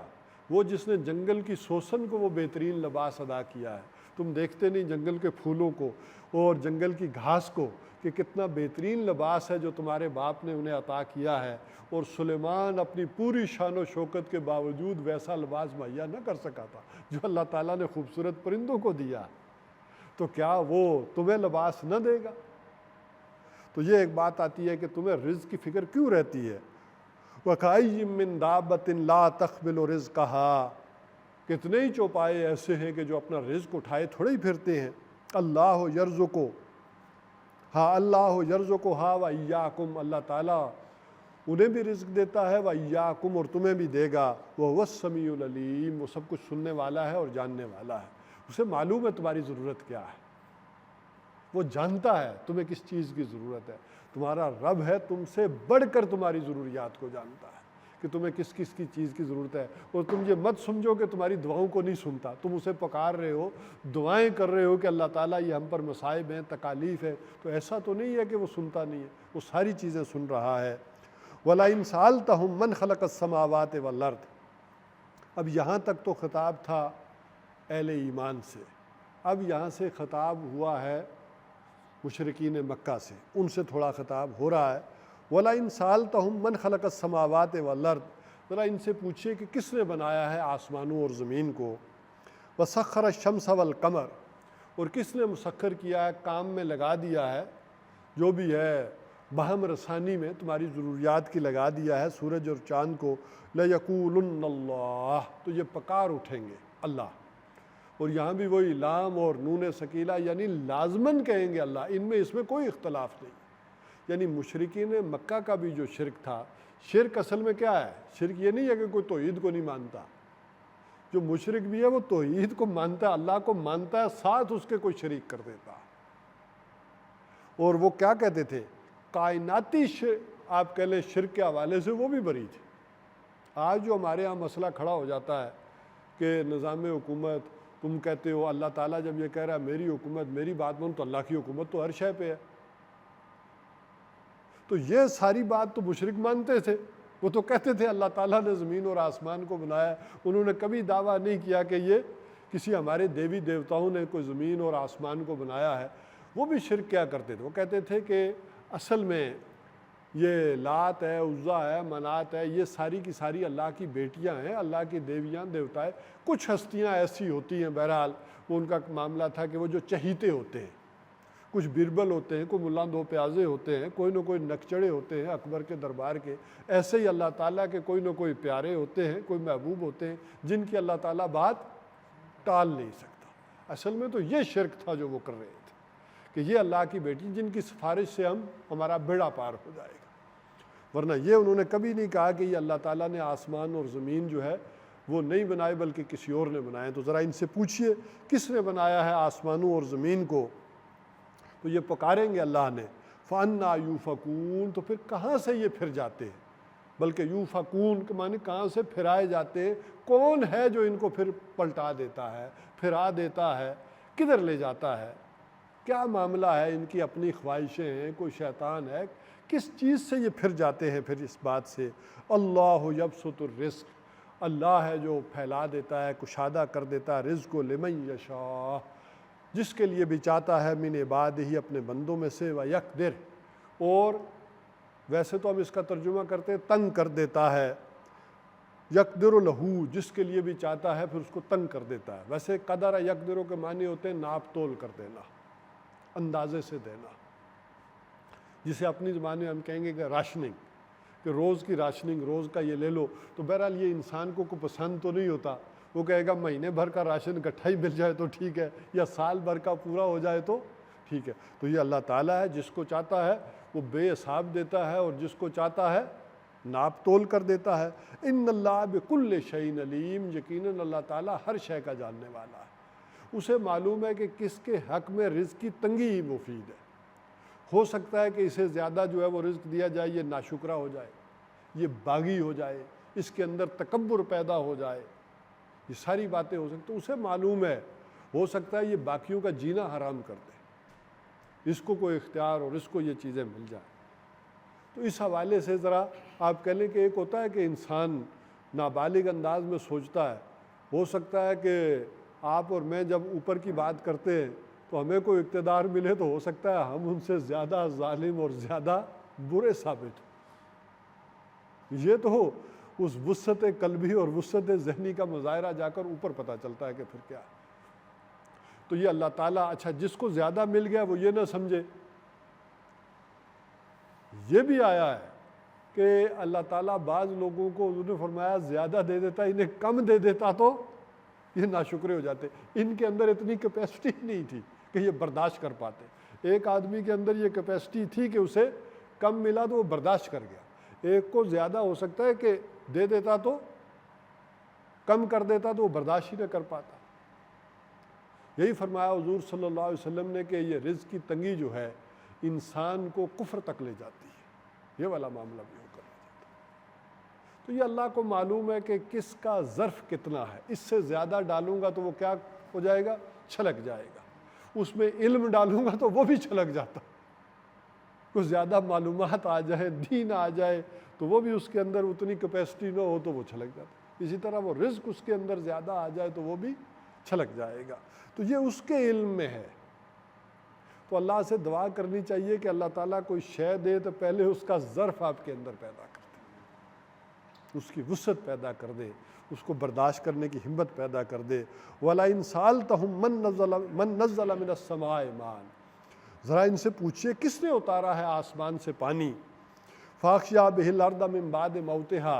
وہ جس نے جنگل کی سوسن کو وہ بہترین لباس ادا کیا ہے، تم دیکھتے نہیں جنگل کے پھولوں کو اور جنگل کی گھاس کو کہ کتنا بہترین لباس ہے جو تمہارے باپ نے انہیں عطا کیا ہے، اور سلیمان اپنی پوری شان و شوکت کے باوجود ویسا لباس مہیا نہ کر سکا تھا جو اللہ تعالیٰ نے خوبصورت پرندوں کو دیا، تو کیا وہ تمہیں لباس نہ دے گا؟ تو یہ ایک بات آتی ہے کہ تمہیں رزق کی فکر کیوں رہتی ہے؟ وَكَأَيٍّ مِّن دَابَّةٍ لَا تَحْمِلُ رِزْقَهَا، کتنے ہی چوپائے ایسے ہیں کہ جو اپنا رزق اٹھائے تھوڑے ہی پھرتے ہیں۔ اللہ یرزقو، ہاں اللہ یرزقو ہا وَإِيَّاكُمْ، اللہ تعالیٰ انہیں بھی رزق دیتا ہے، وَإِيَّاكُمْ، اور تمہیں بھی دے گا، وَهُوَ السَّمِيعُ الْعَلِيمُ، وہ سب کچھ سننے والا ہے اور جاننے والا ہے، اسے معلوم ہے تمہاری ضرورت کیا ہے، وہ جانتا ہے تمہیں کس چیز کی ضرورت ہے، تمہارا رب ہے تم سے بڑھ کر تمہاری ضروریات کو جانتا ہے کہ تمہیں کس کس کی چیز کی ضرورت ہے، اور تم یہ مت سمجھو کہ تمہاری دعاؤں کو نہیں سنتا، تم اسے پکار رہے ہو، دعائیں کر رہے ہو کہ اللہ تعالیٰ یہ ہم پر مصائب ہیں، تکالیف ہے، تو ایسا تو نہیں ہے کہ وہ سنتا نہیں ہے، وہ ساری چیزیں سن رہا ہے۔ وَلَئِن سَأَلْتَهُم مَّنْ خَلَقَ السَّمَاوَاتِ وَالْأَرْضَ۔ اب یہاں تک تو خطاب تھا اہل ایمان سے، اب یہاں سے خطاب ہوا ہے مشرکین مکہ سے، ان سے تھوڑا خطاب ہو رہا ہے۔ وَلَئِن سَأَلْتَهُم مَّنْ خَلَقَ السَّمَاوَاتِ وَالْأَرْضَ، ذرا ان سے پوچھئے کہ کس نے بنایا ہے آسمانوں اور زمین کو، وَسَخَّرَ الشَّمْسَ وَالْقَمَرَ، اور کس نے مسخر کیا ہے، کام میں لگا دیا ہے، جو بھی ہے بہم رسانی میں تمہاری ضروریات کی لگا دیا ہے سورج اور چاند کو، لَيَقُولُنَّ اللَّهُ، تو یہ پکار اٹھیں گے اللہ، اور یہاں بھی وہی لام اور نون ثقیلہ یعنی لازماً کہیں گے اللہ، ان میں اس میں کوئی اختلاف نہیں۔ یعنی مشرکین مکہ کا بھی جو شرک تھا، شرک اصل میں کیا ہے، شرک یہ نہیں ہے کہ کوئی توحید کو نہیں مانتا، جو مشرک بھی ہے وہ توحید کو مانتا ہے، اللہ کو مانتا ہے، ساتھ اس کے کوئی شریک کر دیتا، اور وہ کیا کہتے تھے، کائناتی آپ کہہ لیں شرک کے حوالے سے وہ بھی بری تھے۔ آج جو ہمارے ہاں مسئلہ کھڑا ہو جاتا ہے کہ نظام حکومت، تم کہتے ہو اللہ تعالیٰ جب یہ کہہ رہا ہے میری حکومت میری بات مانو، تو اللہ کی حکومت تو ہر شے پہ ہے، تو یہ ساری بات تو مشرک مانتے تھے، وہ تو کہتے تھے اللہ تعالیٰ نے زمین اور آسمان کو بنایا، انہوں نے کبھی دعویٰ نہیں کیا کہ یہ کسی ہمارے دیوی دیوتاؤں نے کوئی زمین اور آسمان کو بنایا ہے۔ وہ بھی شرک کیا کرتے تھے، وہ کہتے تھے کہ اصل میں یہ لات ہے، عزا ہے، منات ہے، یہ ساری کی ساری اللہ کی بیٹیاں ہیں، اللہ کی دیویاں دیوتائیں، کچھ ہستیاں ایسی ہوتی ہیں، بہرحال وہ ان کا معاملہ تھا کہ وہ جو چہیتے ہوتے ہیں، کچھ بربل ہوتے ہیں، کوئی ملا دو پیازے ہوتے ہیں، کوئی نہ کوئی نکچڑے ہوتے ہیں اکبر کے دربار کے، ایسے ہی اللہ تعالیٰ کے کوئی نہ کوئی پیارے ہوتے ہیں، کوئی محبوب ہوتے ہیں جن کی اللہ تعالیٰ بات ٹال نہیں سکتا۔ اصل میں تو یہ شرک تھا جو وہ کر رہے تھے کہ یہ اللہ کی بیٹی جن کی سفارش سے ہمارا بیڑا پار ہو جائے گا، ورنہ یہ انہوں نے کبھی نہیں کہا کہ یہ اللہ تعالیٰ نے آسمان اور زمین جو ہے وہ نہیں بنائے بلکہ کسی اور نے بنائے۔ تو ذرا ان سے پوچھئے کس نے بنایا ہے آسمانوں اور زمین کو، تو یہ پکاریں گے اللہ نے، فَأَنَّا يُؤْفَكُونَ، تو پھر کہاں سے یہ پھر جاتے ہیں، بلکہ یوفکون کے معنی کہاں سے پھرائے جاتے ہیں، کون ہے جو ان کو پھر پلٹا دیتا ہے، پھرا دیتا ہے، کدھر لے جاتا ہے، کیا معاملہ ہے، ان کی اپنی خواہشیں ہیں، کوئی شیطان ہے، کس چیز سے یہ پھر جاتے ہیں پھر اس بات سے۔ اللہ یبسط الرزق، اللہ ہے جو پھیلا دیتا ہے، کشادہ کر دیتا ہے رزق کو، لمن یشاء، جس کے لیے بھی چاہتا ہے، من عبادہ ہی، اپنے بندوں میں سے، ویقدر، اور ویسے تو ہم اس کا ترجمہ کرتے ہیں تنگ کر دیتا ہے، یقدر لہو، جس کے لیے بھی چاہتا ہے پھر اس کو تنگ کر دیتا ہے۔ ویسے قدر یقدروں کے معنی ہوتے ہیں ناپ تول کر دینا، اندازے سے دینا، جسے اپنی زبان میں ہم کہیں گے کہ راشننگ، کہ روز کی راشننگ، روز کا یہ لے لو، تو بہرحال یہ انسان کو پسند تو نہیں ہوتا، وہ کہے گا مہینے بھر کا راشن اکٹھا ہی مل جائے تو ٹھیک ہے، یا سال بھر کا پورا ہو جائے تو ٹھیک ہے۔ تو یہ اللہ تعالیٰ ہے، جس کو چاہتا ہے وہ بے حساب دیتا ہے، اور جس کو چاہتا ہے ناپ تول کر دیتا ہے۔ ان اللہ بکل شیء علیم، یقیناً اللہ تعالیٰ ہر شے کا جاننے والا ہے، اسے معلوم ہے کہ کس کے حق میں رزق کی تنگی ہی مفید ہے۔ ہو سکتا ہے کہ اسے زیادہ جو ہے وہ رزق دیا جائے، یہ ناشکرا ہو جائے، یہ باغی ہو جائے، اس کے اندر تکبر پیدا ہو جائے، یہ ساری باتیں ہو سکتی ہیں، اسے معلوم ہے، ہو سکتا ہے یہ باقیوں کا جینا حرام کر دے، اس کو کوئی اختیار اور اس کو یہ چیزیں مل جائیں۔ تو اس حوالے سے ذرا آپ کہہ لیں کہ ایک ہوتا ہے کہ انسان نابالغ انداز میں سوچتا ہے، ہو سکتا ہے کہ آپ اور میں جب اوپر کی بات کرتے ہیں تو ہمیں کوئی اقتدار ملے تو ہو سکتا ہے ہم ان سے زیادہ ظالم اور زیادہ برے ثابت ہوں۔ یہ تو اس وسعت قلبی اور وسعت ذہنی کا مظاہرہ جا کر اوپر پتہ چلتا ہے کہ پھر کیا ہے۔ تو یہ اللہ تعالیٰ، اچھا جس کو زیادہ مل گیا وہ یہ نہ سمجھے، یہ بھی آیا ہے کہ اللہ تعالیٰ بعض لوگوں کو انہوں نے فرمایا زیادہ دے دیتا، انہیں کم دے دیتا تو یہ ناشکرے ہو جاتے، ان کے اندر اتنی کیپیسٹی نہیں تھی کہ یہ برداشت کر پاتے۔ ایک آدمی کے اندر یہ کیپیسٹی تھی کہ اسے کم ملا تو وہ برداشت کر گیا، ایک کو زیادہ ہو سکتا ہے کہ دے دیتا تو کم کر دیتا تو وہ برداشت ہی نہ کر پاتا۔ یہی فرمایا حضور صلی اللہ علیہ وسلم نے کہ یہ رزق کی تنگی جو ہے انسان کو کفر تک لے جاتی ہے، یہ والا معاملہ بھی ہو کر رہ جاتا ہے۔ تو یہ اللہ کو معلوم ہے کہ کس کا ظرف کتنا ہے، اس سے زیادہ ڈالوں گا تو وہ کیا ہو جائے گا، چھلک جائے گا، اس میں علم ڈالوں گا تو وہ بھی چھلک جاتا، کچھ زیادہ معلومات آ جائے، دین آ جائے تو وہ بھی اس کے اندر اتنی کیپیسٹی نہ ہو تو وہ چھلک جاتا، اسی طرح وہ رزق اس کے اندر زیادہ آ جائے تو وہ بھی چھلک جائے گا، تو یہ اس کے علم میں ہے۔ تو اللہ سے دعا کرنی چاہیے کہ اللہ تعالیٰ کوئی شے دے تو پہلے اس کا ظرف آپ کے اندر پیدا کر دے، اس کی وسعت پیدا کر دے، اس کو برداشت کرنے کی ہمت پیدا کر دے۔ وَلَئِن سَأَلْتَهُم مَّن نَّزَّلَ مِنَ السَّمَاءِ مَاءً، ذرا ان سے پوچھئے کس نے اتارا ہے آسمان سے پانی، فَأَحْيَا بِهِ الْأَرْضَ مِن بَعْدِ مَوْتِهَا،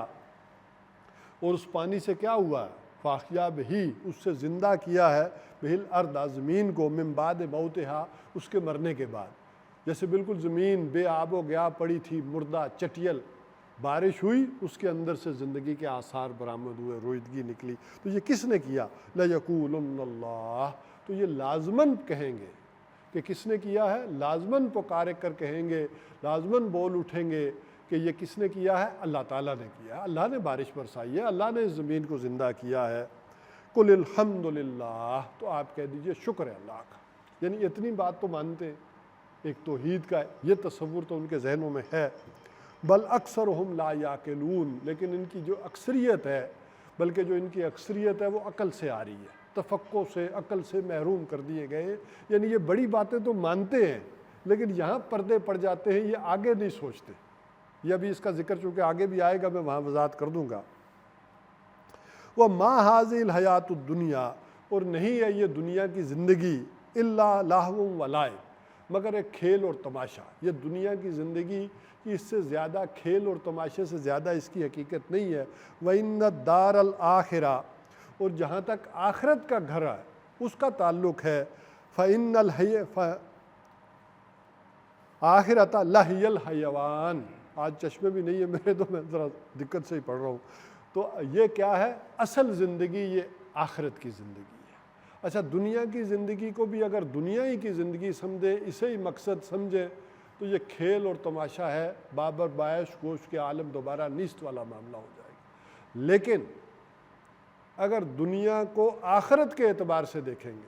اور اس پانی سے کیا ہوا ہے، فَأَحْيَا بِهِ، اس سے زندہ کیا ہے، بِهِ الْأَرْضَ، زمین کو، مِن بَعْدِ مَوْتِهَا، اس کے مرنے کے بعد، جیسے بالکل زمین بے آب و گیا پڑی تھی، مردہ چٹیل، بارش ہوئی اس کے اندر سے زندگی کے آثار برآمد ہوئے، رویدگی نکلی، تو یہ کس نے کیا، لَيَقُولُنَّ اللَّهُ، تو یہ لازماً کہیں گے کہ کس نے کیا ہے، لازماً پکار کر کہیں گے، لازماً بول اٹھیں گے کہ یہ کس نے کیا ہے، اللہ تعالیٰ نے کیا ہے، اللہ نے بارش برسائی ہے، اللہ نے اس زمین کو زندہ کیا ہے۔ قُلِ الْحَمْدُ لِلَّهِ، تو آپ کہہ دیجئے شکر ہے اللہ کا، یعنی اتنی بات تو مانتے ہیں، ایک توحید کا یہ تصور تو ان کے ذہنوں میں ہے، بل اکثرہم لا یعقلون، لیکن ان کی جو اکثریت ہے، بلکہ جو ان کی اکثریت ہے وہ عقل سے آ رہی ہے، تفقہ سے، عقل سے محروم کر دیے گئے، یعنی یہ بڑی باتیں تو مانتے ہیں لیکن یہاں پردے پڑ جاتے ہیں، یہ آگے نہیں سوچتے، یہ ابھی اس کا ذکر چونکہ آگے بھی آئے گا میں وہاں وضاحت کر دوں گا۔ وَمَا هَٰذِهِ الْحَيَاةُ الدُّنْيَا، اور نہیں ہے یہ دنیا کی زندگی، إِلَّا لَهْوٌ وَلَعِبٌ، مگر ایک کھیل اور تماشا، یہ دنیا کی زندگی کی اس سے زیادہ کھیل اور تماشے سے زیادہ اس کی حقیقت نہیں ہے۔ وَإِنَّ الدَّارَ الْآخِرَةَ، اور جہاں تک آخرت کا گھر ہے اس کا تعلق ہے، فَإِنَّ آخرتہ لَهِيَ الْحَيَوَانُ، آج چشمے بھی نہیں ہے میرے تو میں ذرا دقت سے ہی پڑھ رہا ہوں، تو یہ کیا ہے، اصل زندگی یہ آخرت کی زندگی ہے۔ اچھا دنیا کی زندگی کو بھی اگر دنیا ہی کی زندگی سمجھے، اسے ہی مقصد سمجھے تو یہ کھیل اور تماشا ہے، بابر باعش گوشت کے عالم دوبارہ نیست والا معاملہ ہو جائے گا۔ لیکن اگر دنیا کو آخرت کے اعتبار سے دیکھیں گے،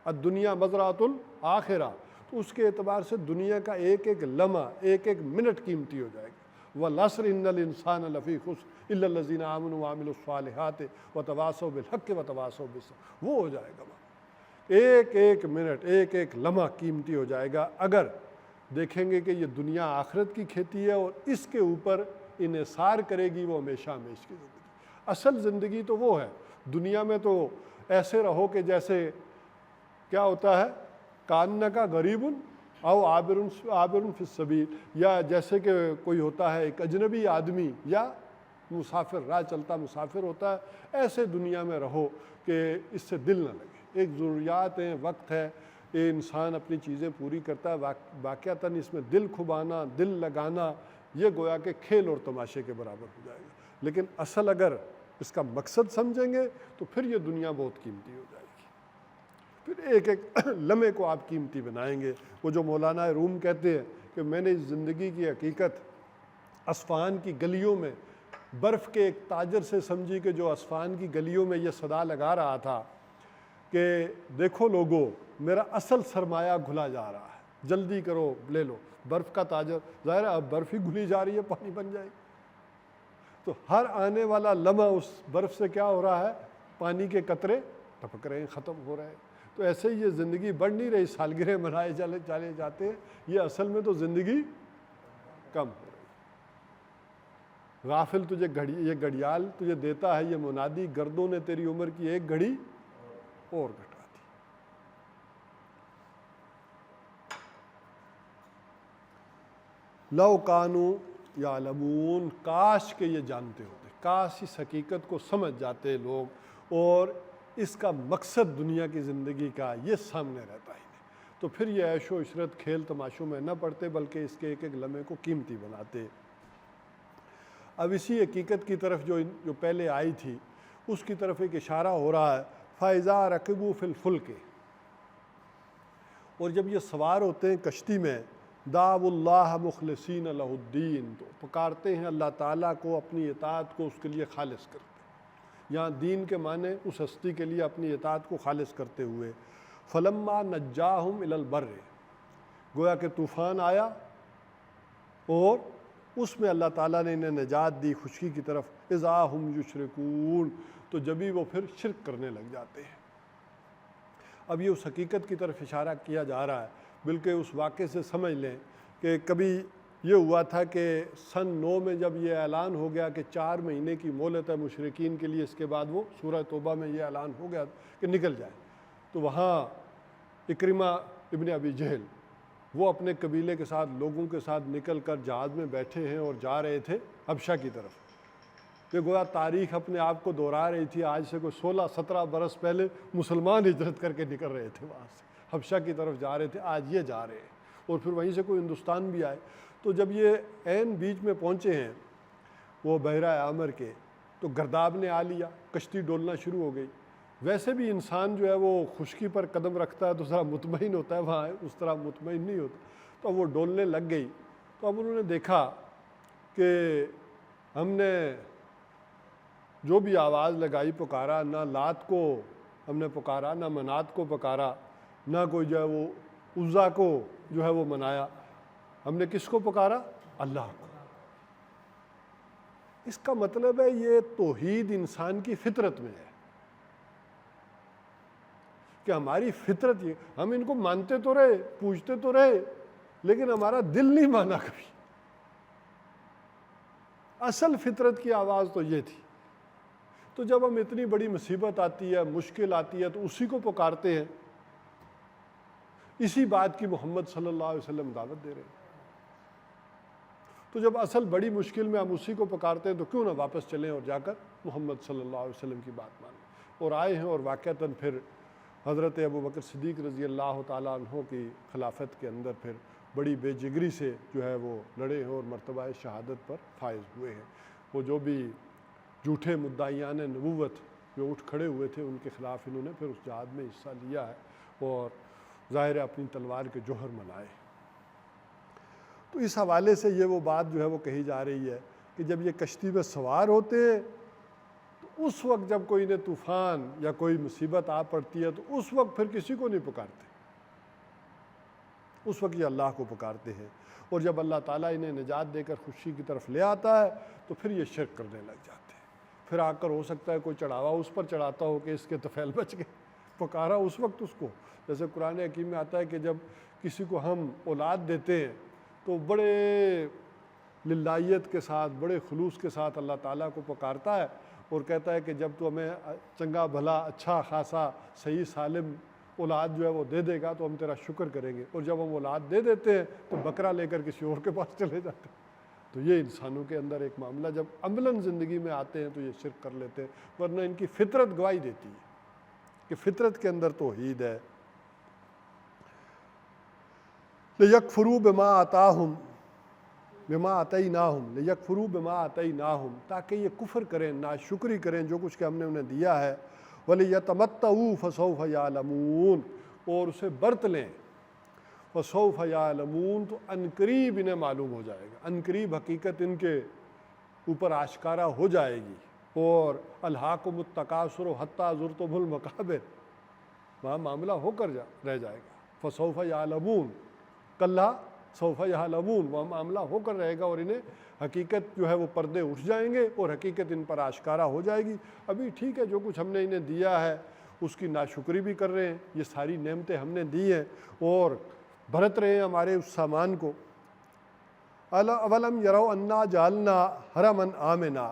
الدنیا مزرعۃ الآخرہ، تو اس کے اعتبار سے دنیا کا ایک ایک لمحہ، ایک ایک منٹ قیمتی ہو جائے گا۔ وَالْعَصْرِ إِنَّ الْإِنسَانَ لَفِي خُسْرٍ إِلَّا الَّذِينَ آمَنُوا وَعَمِلُوا الصَّالِحَاتِ وَتَوَاصَوْا بِالْحَقِّ وَتَوَاصَوْا بِالصَّبْرِ، وہ ہو جائے گا وہاں، ایک ایک منٹ، ایک ایک لمحہ قیمتی ہو جائے گا اگر دیکھیں گے کہ یہ دنیا آخرت کی کھیتی ہے اور اس کے اوپر انحصار کرے گی وہ ہمیشہ ہمیش کی زندگی۔ اصل زندگی تو وہ ہے، دنیا میں تو ایسے رہو کہ جیسے کیا ہوتا ہے، کانَّکَ غریب او عابر فی السبیل، یا جیسے کہ کوئی ہوتا ہے ایک اجنبی آدمی یا مسافر، راہ چلتا مسافر ہوتا ہے، ایسے دنیا میں رہو کہ اس سے دل نہ لگے، ایک ضروریات ہیں، وقت ہے، یہ انسان اپنی چیزیں پوری کرتا ہے، واقعتاً اس میں دل کھبانا، دل لگانا، یہ گویا کہ کھیل اور تماشے کے برابر ہو جائے گا۔ لیکن اصل اگر اس کا مقصد سمجھیں گے تو پھر یہ دنیا بہت قیمتی ہو جائے گی، پھر ایک ایک لمحے کو آپ قیمتی بنائیں گے۔ وہ جو مولانا روم کہتے ہیں کہ میں نے اس زندگی کی حقیقت اصفہان کی گلیوں میں برف کے ایک تاجر سے سمجھی، کہ جو اصفہان کی گلیوں میں یہ صدا لگا رہا تھا کہ دیکھو لوگو میرا اصل سرمایہ گھلا جا رہا ہے، جلدی کرو لے لو۔ برف کا تاجر، ظاہر ہے اب برف ہی گھلی جا رہی ہے، پانی بن جائے گی، تو ہر آنے والا لمحہ اس برف سے کیا ہو رہا ہے، پانی کے قطرے ٹپک رہے ہیں، ختم ہو رہے ہیں۔ تو ایسے ہی یہ زندگی بڑھ نہیں رہی، سالگرہیں منائے چلے جاتے ہیں، یہ اصل میں تو زندگی کم ہو رہی ہے۔ غافل تجھے یہ گھڑیال تجھے دیتا ہے یہ منادی، گردوں نے تیری عمر کی ایک گھڑی اور گھٹا دی۔ لو کانوا یعلمون، کاش کہ یہ جانتے ہوتے، کاش اس حقیقت کو سمجھ جاتے لوگ، اور اس کا مقصد دنیا کی زندگی کا یہ سامنے رہتا ہی نہیں، تو پھر یہ عیش و عشرت کھیل تماشوں میں نہ پڑتے، بلکہ اس کے ایک ایک لمحے کو قیمتی بناتے۔ اب اسی حقیقت کی طرف جو پہلے آئی تھی اس کی طرف ایک اشارہ ہو رہا ہے، فَإِذَا رَكِبُوا فِي الْفُلْكِ، اور جب یہ سوار ہوتے ہیں کشتی میں، دعوا اللہ مخلصین لہ الدین، تو پکارتے ہیں اللہ تعالیٰ کو، اپنی اطاعت کو اس کے لیے خالص کرتے ہیں۔ یہاں دین کے معنی اس ہستی کے لیے اپنی اطاعت کو خالص کرتے ہوئے۔ فلما نجاہم الی البر، گویا کہ طوفان آیا اور اس میں اللہ تعالیٰ نے انہیں نجات دی خشکی کی طرف، اذا ہم یشرکون، تو جبھی وہ پھر شرک کرنے لگ جاتے ہیں۔ اب یہ اس حقیقت کی طرف اشارہ کیا جا رہا ہے، بلکہ اس واقعے سے سمجھ لیں کہ کبھی یہ ہوا تھا کہ سن 9 میں جب یہ اعلان ہو گیا کہ 4 مہینے کی مہلت ہے مشرکین کے لیے، اس کے بعد وہ سورہ توبہ میں یہ اعلان ہو گیا کہ نکل جائے، تو وہاں اکرمہ ابن ابی جہل وہ اپنے قبیلے کے ساتھ لوگوں کے ساتھ نکل کر جہاز میں بیٹھے ہیں اور جا رہے تھے حبشہ کی طرف۔ یہ گویا تاریخ اپنے آپ کو دہرا رہی تھی، آج سے کوئی 16-17 برس پہلے مسلمان ہجرت کر کے نکل رہے تھے وہاں سے، حبشہ کی طرف جا رہے تھے، آج یہ جا رہے ہیں، اور پھر وہیں سے کوئی ہندوستان بھی آئے۔ تو جب یہ عین بیچ میں پہنچے ہیں وہ بحیرہ عامر کے، تو گرداب نے آ لیا، کشتی ڈولنا شروع ہو گئی۔ ویسے بھی انسان جو ہے وہ خشکی پر قدم رکھتا ہے تو ذرا مطمئن ہوتا ہے، وہاں اس طرح مطمئن نہیں ہوتا، تو وہ ڈولنے لگ گئی۔ تو اب انہوں نے دیکھا کہ ہم نے جو بھی آواز لگائی پکارا، نہ لات کو ہم نے پکارا، نہ منات کو پکارا، نہ کوئی جو ہے وہ عزا کو جو ہے وہ منایا، ہم نے کس کو پکارا؟ اللہ کو۔ اس کا مطلب ہے یہ توحید انسان کی فطرت میں ہے کہ ہماری فطرت یہ، ہم ان کو مانتے تو رہے، پوچھتے تو رہے، لیکن ہمارا دل نہیں مانا کبھی۔ اصل فطرت کی آواز تو یہ تھی۔ تو جب ہم اتنی بڑی مصیبت آتی ہے، مشکل آتی ہے، تو اسی کو پکارتے ہیں، اسی بات کی محمد صلی اللہ علیہ وسلم دعوت دے رہے ہیں۔ تو جب اصل بڑی مشکل میں ہم اسی کو پکارتے ہیں تو کیوں نہ واپس چلیں اور جا کر محمد صلی اللہ علیہ وسلم کی بات مانیں۔ اور آئے ہیں، اور واقعتاً پھر حضرت ابوبکر صدیق رضی اللہ تعالیٰ عنہ کی خلافت کے اندر پھر بڑی بے جگری سے جو ہے وہ لڑے ہیں اور مرتبہ شہادت پر فائز ہوئے ہیں۔ وہ جو بھی جھوٹے مدعیان نبوت جو اٹھ کھڑے ہوئے تھے ان کے خلاف انہوں نے پھر اس جہاد میں حصہ لیا ہے اور ظاہر ہے اپنی تلوار کے جوہر منائے۔ تو اس حوالے سے یہ وہ بات جو ہے وہ کہی جا رہی ہے کہ جب یہ کشتی میں سوار ہوتے ہیں تو اس وقت جب کوئی انہیں طوفان یا کوئی مصیبت آ پڑتی ہے تو اس وقت پھر کسی کو نہیں پکارتے، اس وقت یہ اللہ کو پکارتے ہیں، اور جب اللہ تعالیٰ انہیں نجات دے کر خوشی کی طرف لے آتا ہے تو پھر یہ شرک کرنے لگ جاتے ہیں۔ پھر آ کر ہو سکتا ہے کوئی چڑھاوا اس پر چڑھاتا ہو کہ اس کے طفیل بچ گئے، پکارا اس وقت اس کو۔ جیسے قرآن حکیم میں آتا ہے کہ جب کسی کو ہم اولاد دیتے ہیں تو بڑے للہیت کے ساتھ، بڑے خلوص کے ساتھ اللہ تعالیٰ کو پکارتا ہے اور کہتا ہے کہ جب تو ہمیں چنگا بھلا اچھا خاصا صحیح سالم اولاد جو ہے وہ دے دے گا تو ہم تیرا شکر کریں گے، اور جب ہم اولاد دے دیتے ہیں تو بکرا لے کر کسی اور کے پاس چلے جاتے ہیں۔ تو یہ انسانوں کے اندر ایک معاملہ جب عملاً زندگی میں آتے ہیں تو یہ شرک کر لیتے ہیں، ورنہ ان کی فطرت گواہی دیتی ہے کہ فطرت کے اندر توحید ہے۔ لِيَكْفُرُوا بِمَا آتَاهُمْ بِمَا آتَيْنَاهُمْ لِيَكْفُرُوا بِمَا آتَيْنَاهُمْ، تاکہ یہ کفر کریں، ناشکری کریں جو کچھ کہ ہم نے انہیں دیا ہے، وَلِيَتَمَتَّعُوا فَسَوْفَ يَعْلَمُونَ، اور اسے برت لیں، فَسَوْفَ يَعْلَمُونَ، تو عنقریب انہیں معلوم ہو جائے گا، عنقریب حقیقت ان کے اوپر آشکارا ہو جائے گی۔ اور الہاکم التکاثر حتی زرتم المقابر، وہاں معاملہ ہو کر رہ جائے گا، فَسَوْفَ يَعْلَمُونَ کلّا سوف یعلمون، وہ معاملہ ہو کر رہے گا اور انہیں حقیقت جو ہے وہ پردے اٹھ جائیں گے اور حقیقت ان پر آشکارا ہو جائے گی۔ ابھی ٹھیک ہے جو کچھ ہم نے انہیں دیا ہے اس کی ناشکری بھی کر رہے ہیں، یہ ساری نعمتیں ہم نے دی ہیں اور برت رہے ہیں ہمارے اس سامان کو۔ اولم یروا انا جعلنا حرما آمنا،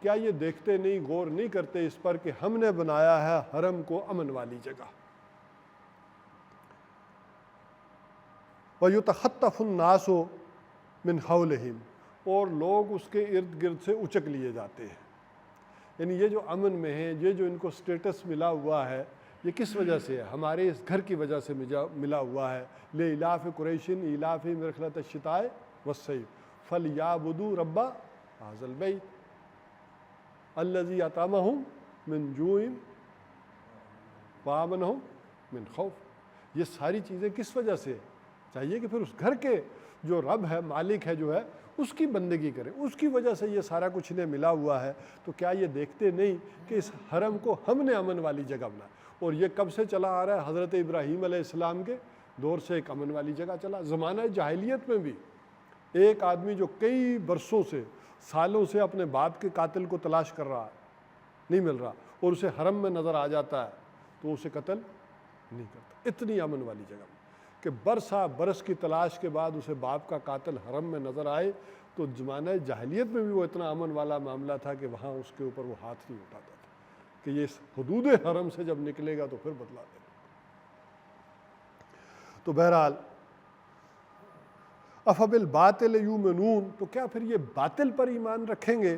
کیا یہ دیکھتے نہیں، غور نہیں کرتے اس پر کہ ہم نے بنایا ہے حرم کو امن والی جگہ۔ وَيُتَخَطَّفُ النَّاسُ مِنْ حَوْلِهِمْ، اور لوگ اس کے ارد گرد سے اچک لیے جاتے ہیں۔ یعنی یہ جو امن میں ہے، یہ جو ان کو سٹیٹس ملا ہوا ہے، یہ کس وجہ سے ہے؟ ہمارے اس گھر کی وجہ سے ملا ہوا ہے۔ لِإِيلَافِ قُرَيْشٍ إِيلَافِهِمْ رِحْلَةَ الشِّتَاءِ وَالصَّيْفِ فَلْيَعْبُدُوا رَبَّ هَٰذَا الْبَيْتِ الَّذِي أَطْعَمَهُم مِّن جُوعٍ وَآمَنَهُم مِّن خَوْفٍ۔ یہ ساری چیزیں کس وجہ سے؟ چاہیے کہ پھر اس گھر کے جو رب ہے، مالک ہے جو ہے، اس کی بندگی کریں، اس کی وجہ سے یہ سارا کچھ انہیں ملا ہوا ہے۔ تو کیا یہ دیکھتے نہیں کہ اس حرم کو ہم نے امن والی جگہ بنایا؟ اور یہ کب سے چلا آ رہا ہے؟ حضرت ابراہیم علیہ السلام کے دور سے ایک امن والی جگہ چلا۔ زمانہ جاہلیت میں بھی ایک آدمی جو کئی برسوں سے، سالوں سے اپنے باپ کے قاتل کو تلاش کر رہا ہے، نہیں مل رہا، اور اسے حرم میں نظر آ جاتا ہے تو اسے قتل نہیں کرتا۔ اتنی امن والی جگہ کہ برسا برس کی تلاش کے بعد اسے باپ کا قاتل حرم میں نظر آئے، تو زمانہ جاہلیت میں بھی وہ اتنا امن والا معاملہ تھا کہ وہاں اس کے اوپر وہ ہاتھ نہیں اٹھاتا تھا کہ یہ اس حدود حرم سے جب نکلے گا تو پھر بدلا دے گا۔ تو بہرحال افبالباطل یؤمنون، تو کیا پھر یہ باطل پر ایمان رکھیں گے؟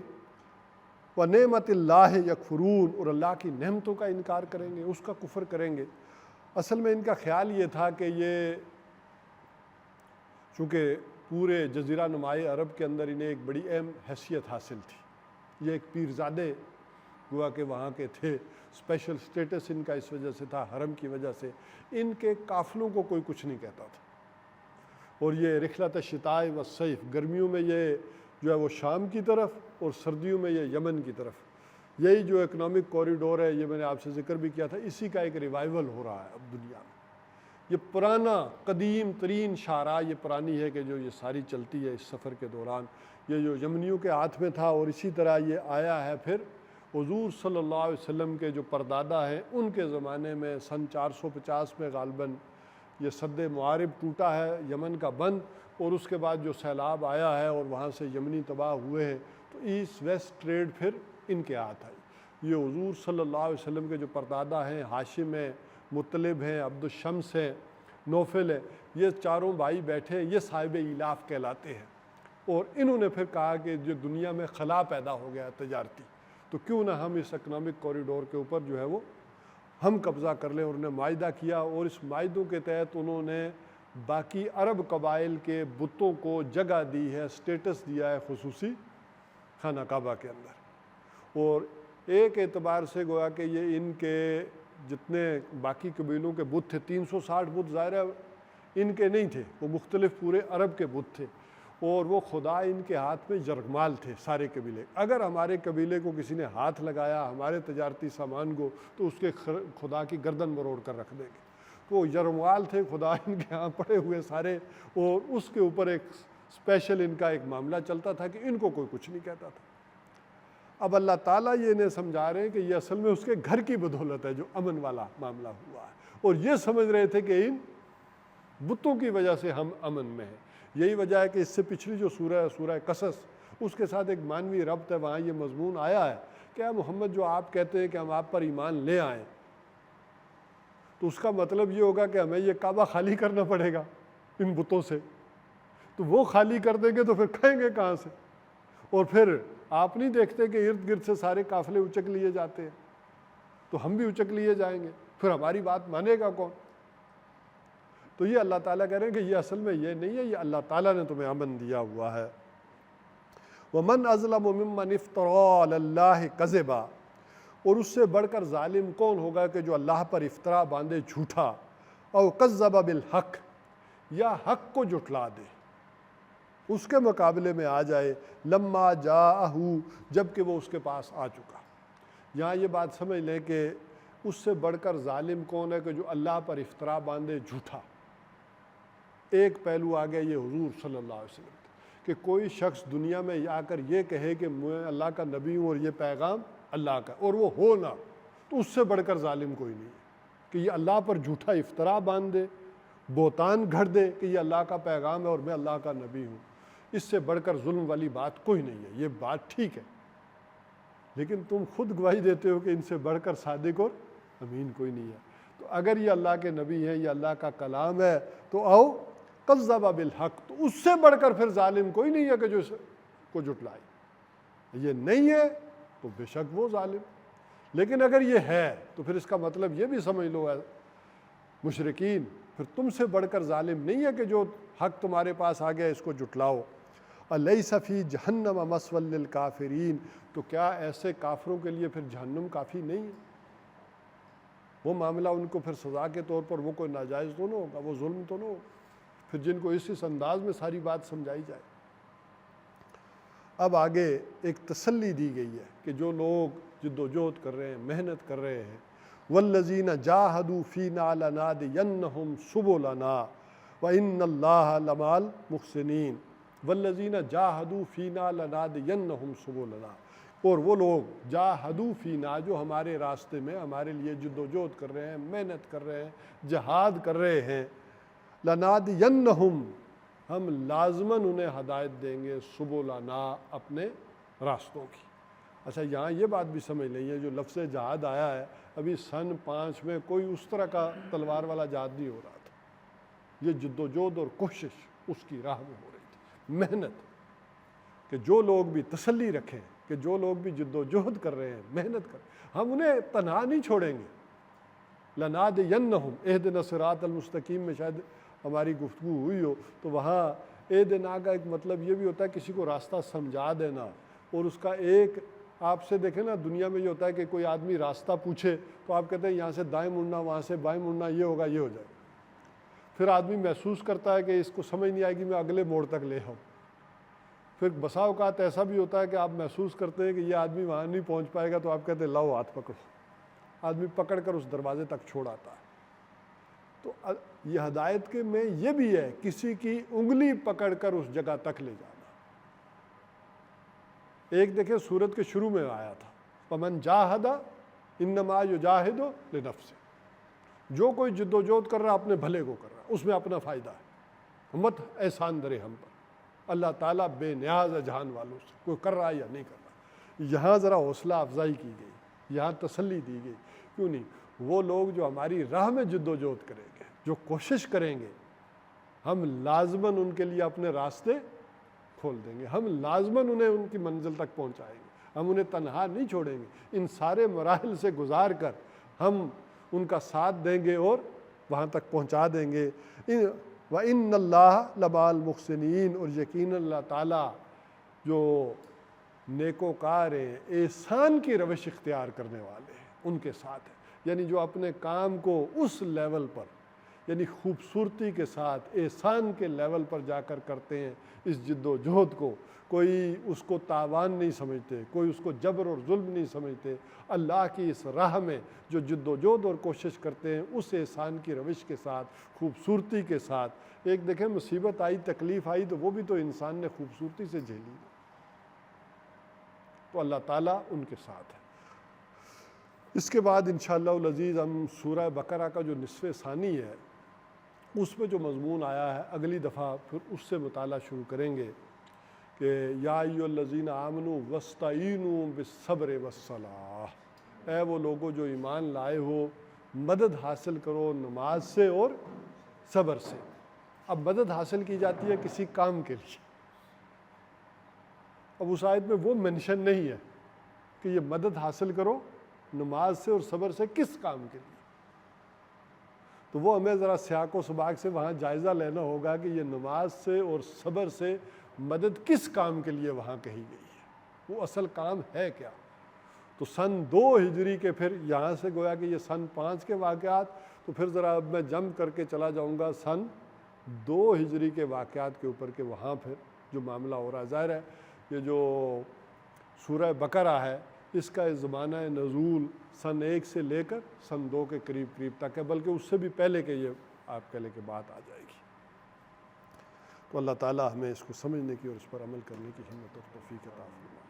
وَنِعْمَتِ اللَّهِ یکفرون، اور اللہ کی نعمتوں کا انکار کریں گے، اس کا کفر کریں گے۔ اصل میں ان کا خیال یہ تھا کہ یہ چونکہ پورے جزیرہ نمائے عرب کے اندر انہیں ایک بڑی اہم حیثیت حاصل تھی، یہ ایک پیرزادے ہوا کہ وہاں کے تھے، اسپیشل سٹیٹس ان کا اس وجہ سے تھا، حرم کی وجہ سے ان کے قافلوں کو کوئی کچھ نہیں کہتا تھا۔ اور یہ رحلت الشتاء والصیف، گرمیوں میں یہ جو ہے وہ شام کی طرف، اور سردیوں میں یہ یمن کی طرف، یہی جو اکنامک کوریڈور ہے، یہ میں نے آپ سے ذکر بھی کیا تھا، اسی کا ایک ریوائول ہو رہا ہے اب دنیا میں۔ یہ پرانا قدیم ترین شاہراہ یہ پرانی ہے کہ جو یہ ساری چلتی ہے اس سفر کے دوران، یہ جو یمنیوں کے ہاتھ میں تھا، اور اسی طرح یہ آیا ہے پھر حضور صلی اللہ علیہ وسلم کے جو پردادا ہیں ان کے زمانے میں سن 450 میں غالباً یہ سد معارب ٹوٹا ہے، یمن کا بند، اور اس کے بعد جو سیلاب آیا ہے اور وہاں سے یمنی تباہ ہوئے ہیں، تو ایسٹ ویسٹ ٹریڈ پھر ان کے ہاتھ آئی۔ یہ حضور صلی اللہ علیہ وسلم کے جو پردادا ہیں، ہاشم ہیں، مطلب ہیں، عبد الشمس ہیں، نوفل ہیں، یہ چاروں بھائی بیٹھے ہیں، یہ صاحب ایلاف کہلاتے ہیں۔ اور انہوں نے پھر کہا کہ جو دنیا میں خلا پیدا ہو گیا تجارتی، تو کیوں نہ ہم اس اکنامک کوریڈور کے اوپر جو ہے وہ ہم قبضہ کر لیں، اور انہیں معاہدہ کیا، اور اس معاہدوں کے تحت انہوں نے باقی عرب قبائل کے بتوں کو جگہ دی ہے، سٹیٹس دیا ہے خصوصی خانہ کعبہ کے اندر۔ اور ایک اعتبار سے گویا کہ یہ ان کے جتنے باقی قبیلوں کے بت تھے، 360 بت ظاہر ہے ان کے نہیں تھے، وہ مختلف پورے عرب کے بت تھے، اور وہ خدا ان کے ہاتھ میں یرغمال تھے سارے قبیلے۔ اگر ہمارے قبیلے کو کسی نے ہاتھ لگایا ہمارے تجارتی سامان کو، تو اس کے خدا کی گردن مروڑ کر رکھ دیں گے۔ تو وہ یرغمال تھے، خدا ان کے ہاں پڑے ہوئے سارے، اور اس کے اوپر ایک اسپیشل ان کا ایک معاملہ چلتا تھا کہ ان کو کوئی کچھ نہیں کہتا تھا۔ اب اللہ تعالیٰ یہ انہیں سمجھا رہے ہیں کہ یہ اصل میں اس کے گھر کی بدولت ہے جو امن والا معاملہ ہوا ہے، اور یہ سمجھ رہے تھے کہ ان بتوں کی وجہ سے ہم امن میں ہیں۔ یہی وجہ ہے کہ اس سے پچھلی جو سورہ ہے، سورہ قصص، اس کے ساتھ ایک معنوی ربط ہے، وہاں یہ مضمون آیا ہے کہ اے محمد جو آپ کہتے ہیں کہ ہم آپ پر ایمان لے آئیں، تو اس کا مطلب یہ ہوگا کہ ہمیں یہ کعبہ خالی کرنا پڑے گا ان بتوں سے، تو وہ خالی کر دیں گے تو پھر کھائیں گے کہاں سے؟ اور پھر آپ نہیں دیکھتے کہ ارد گرد سے سارے قافلے اچک لیے جاتے ہیں، تو ہم بھی اچک لیے جائیں گے، پھر ہماری بات مانے گا کون؟ تو یہ اللہ تعالیٰ کہہ رہے ہیں کہ یہ اصل میں یہ نہیں ہے، یہ اللہ تعالیٰ نے تمہیں امن دیا ہوا ہے۔ وَمَنْ أَظْلَمُ مِمَّنِ افْتَرَىٰ عَلَى اللَّهِ كَذِبًا، اور اس سے بڑھ کر ظالم کون ہوگا کہ جو اللہ پر افطرا باندھے جھوٹا، او کذب بالحق، یا حق کو جھٹلا دے، اس کے مقابلے میں آ جائے، لما جاءہ، جب کہ وہ اس کے پاس آ چکا۔ یہاں یہ بات سمجھ لیں کہ اس سے بڑھ کر ظالم کون ہے کہ جو اللہ پر افطرا باندھے جھوٹا۔ ایک پہلو آ گیا یہ حضور صلی اللہ علیہ وسلم کہ کوئی شخص دنیا میں آ کر یہ کہے کہ میں اللہ کا نبی ہوں اور یہ پیغام اللہ کا، اور وہ ہو نہ، تو اس سے بڑھ کر ظالم کوئی نہیں ہے کہ یہ اللہ پر جھوٹا افطرا باندھ دے، بہتان گھڑ دے کہ یہ اللہ کا پیغام ہے اور میں اللہ کا نبی ہوں۔ اس سے بڑھ کر ظلم والی بات کوئی نہیں ہے، یہ بات ٹھیک ہے، لیکن تم خود گواہی دیتے ہو کہ ان سے بڑھ کر صادق اور امین کوئی نہیں ہے۔ تو اگر یہ اللہ کے نبی ہیں، یہ اللہ کا کلام ہے، تو آؤ کذب بالحق، تو اس سے بڑھ کر پھر ظالم کوئی نہیں ہے کہ جو اس کو جھٹلائے۔ یہ نہیں ہے تو بے شک وہ ظالم، لیکن اگر یہ ہے تو پھر اس کا مطلب یہ بھی سمجھ لو ہے مشرکین، پھر تم سے بڑھ کر ظالم نہیں ہے کہ جو حق تمہارے پاس آ گیا اس کو جھٹلاؤ۔ الیس فی جہنم مثوی للکافرین، تو کیا ایسے کافروں کے لیے پھر جہنم کافی نہیں ہے؟ وہ معاملہ ان کو پھر سزا کے طور پر وہ کوئی ناجائز تو نہ ہوگا، وہ ظلم تو نہ ہوگا؟ پھر جن کو اس انداز میں ساری بات سمجھائی جائے۔ اب آگے ایک تسلی دی گئی ہے کہ جو لوگ جد و جہد کر رہے ہیں، محنت کر رہے ہیں، والذین جاہدوا فینا لنہدینہم سبلنا وان اللہ لمع المحسنین، والذین جاہدوا فینا لنہدینہم سبلنا، اور وہ لوگ جاہدوا فینا جو ہمارے راستے میں ہمارے لیے جد و جہد کر رہے ہیں، محنت کر رہے ہیں، جہاد کر رہے ہیں، لنہدینہم، ہم لازماً انہیں ہدایت دیں گے، سبلنا، اپنے راستوں کی۔ اچھا یہاں یہ بات بھی سمجھ لیں، یہ جو لفظ جہاد آیا ہے، ابھی سن 5 میں کوئی اس طرح کا تلوار والا جہاد نہیں ہو رہا تھا، یہ جد و جہد اور کوشش اس کی راہ میں ہو رہی تھی، محنت، کہ جو لوگ بھی تسلی رکھیں کہ جو لوگ بھی جد و جہد کر رہے ہیں، محنت کر رہے ہیں، ہم انہیں تنہا نہیں چھوڑیں گے۔ لنہدینہم، اہدنا الصراط المستقیم میں شاید ہماری گفتگو ہوئی ہو، تو وہاں اہدنا کا ایک مطلب یہ بھی ہوتا ہے کسی کو راستہ سمجھا دینا، اور اس کا ایک آپ سے دیکھیں نا، دنیا میں یہ ہوتا ہے کہ کوئی آدمی راستہ پوچھے تو آپ کہتے ہیں یہاں سے دائیں مڑنا، وہاں سے بائیں مڑنا، یہ ہوگا، یہ ہو جائے گا۔ پھر آدمی محسوس کرتا ہے کہ اس کو سمجھ نہیں آئے گی، میں اگلے موڑ تک لے آؤں۔ پھر بسا اوقات ایسا بھی ہوتا ہے کہ آپ محسوس کرتے ہیں کہ یہ آدمی وہاں نہیں پہنچ پائے گا، تو آپ کہتے ہیں لاؤ ہاتھ پکڑو، آدمی پکڑ کر اس دروازے تک چھوڑ آتا ہے۔ تو یہ ہدایت کے میں یہ بھی ہے کسی کی انگلی پکڑ کر اس جگہ تک لے جانا۔ ایک دیکھیں سورت کے شروع میں آیا تھا، وَمَنْ جَاهَدَ إِنَّمَا يُجَاهِدُ لِنَفْسِهِ، جو کوئی جد و جہد کر رہا ہے اپنے بھلے کو کر رہا ہے، اس میں اپنا فائدہ ہے، مت احسان درے ہم پر، اللہ تعالیٰ بے نیاز ہے جہان والوں سے، کوئی کر رہا ہے یا نہیں کر رہا۔ یہاں ذرا حوصلہ افزائی کی گئی، یہاں تسلی دی گئی، کیوں نہیں؟ وہ لوگ جو ہماری راہ میں جد و جہد کریں گے، جو کوشش کریں گے، ہم لازماً ان کے لیے اپنے راستے کھول دیں گے، ہم لازماً انہیں ان کی منزل تک پہنچائیں گے، ہم انہیں تنہا نہیں چھوڑیں گے، ان سارے مراحل سے گزار کر ہم ان کا ساتھ دیں گے اور وہاں تک پہنچا دیں گے۔ وَإِنَّ اللَّهَ لَمَعَ الْمُحْسِنِينَ، اور یقیناً اللہ تعالیٰ جو نیکوکار ہیں، احسان کی روش اختیار کرنے والے ہیں، ان کے ساتھ ہیں، یعنی جو اپنے کام کو اس لیول پر، یعنی خوبصورتی کے ساتھ احسان کے لیول پر جا کر کرتے ہیں، اس جد و جہد کو کوئی اس کو تاوان نہیں سمجھتے، کوئی اس کو جبر اور ظلم نہیں سمجھتے، اللہ کی اس راہ میں جو جد و جہد اور کوشش کرتے ہیں، اس احسان کی روش کے ساتھ، خوبصورتی کے ساتھ۔ ایک دیکھیں مصیبت آئی، تکلیف آئی، تو وہ بھی تو انسان نے خوبصورتی سے جھیلی، تو اللہ تعالیٰ ان کے ساتھ ہے۔ اس کے بعد انشاءاللہ العزیز ہم سورہ بقرہ کا جو نصف ثانی ہے، اس میں جو مضمون آیا ہے، اگلی دفعہ پھر اس سے مطالعہ شروع کریں گے کہ یا ایھا الذین آمنوا واستعینوا بالصبر والصلاۃ، اے وہ لوگوں جو ایمان لائے ہو، مدد حاصل کرو نماز سے اور صبر سے۔ اب مدد حاصل کی جاتی ہے کسی کام کے لیے، اب اس آیت میں وہ منشن نہیں ہے کہ یہ مدد حاصل کرو نماز سے اور صبر سے کس کام کے لیے، تو وہ ہمیں ذرا سیاق و سباق سے وہاں جائزہ لینا ہوگا کہ یہ نماز سے اور صبر سے مدد کس کام کے لیے وہاں کہی گئی ہے، وہ اصل کام ہے کیا۔ تو سن 2 ہجری کے پھر یہاں سے گویا کہ یہ سن 5 کے واقعات، تو پھر ذرا اب میں جمپ کر کے چلا جاؤں گا سن 2 ہجری کے واقعات کے اوپر کہ وہاں پھر جو معاملہ ہو رہا ہے۔ ظاہر ہے یہ جو سورہ بقرہ ہے، اس کا زمانہ نزول سن 1 سے لے کر سن 2 کے قریب تک ہے، بلکہ اس سے بھی پہلے کہ یہ آپ کہہ لیں کہ بات آ جائے گی۔ تو اللہ تعالیٰ ہمیں اس کو سمجھنے کی اور اس پر عمل کرنے کی ہمت اور توفیق عطا فرمائے۔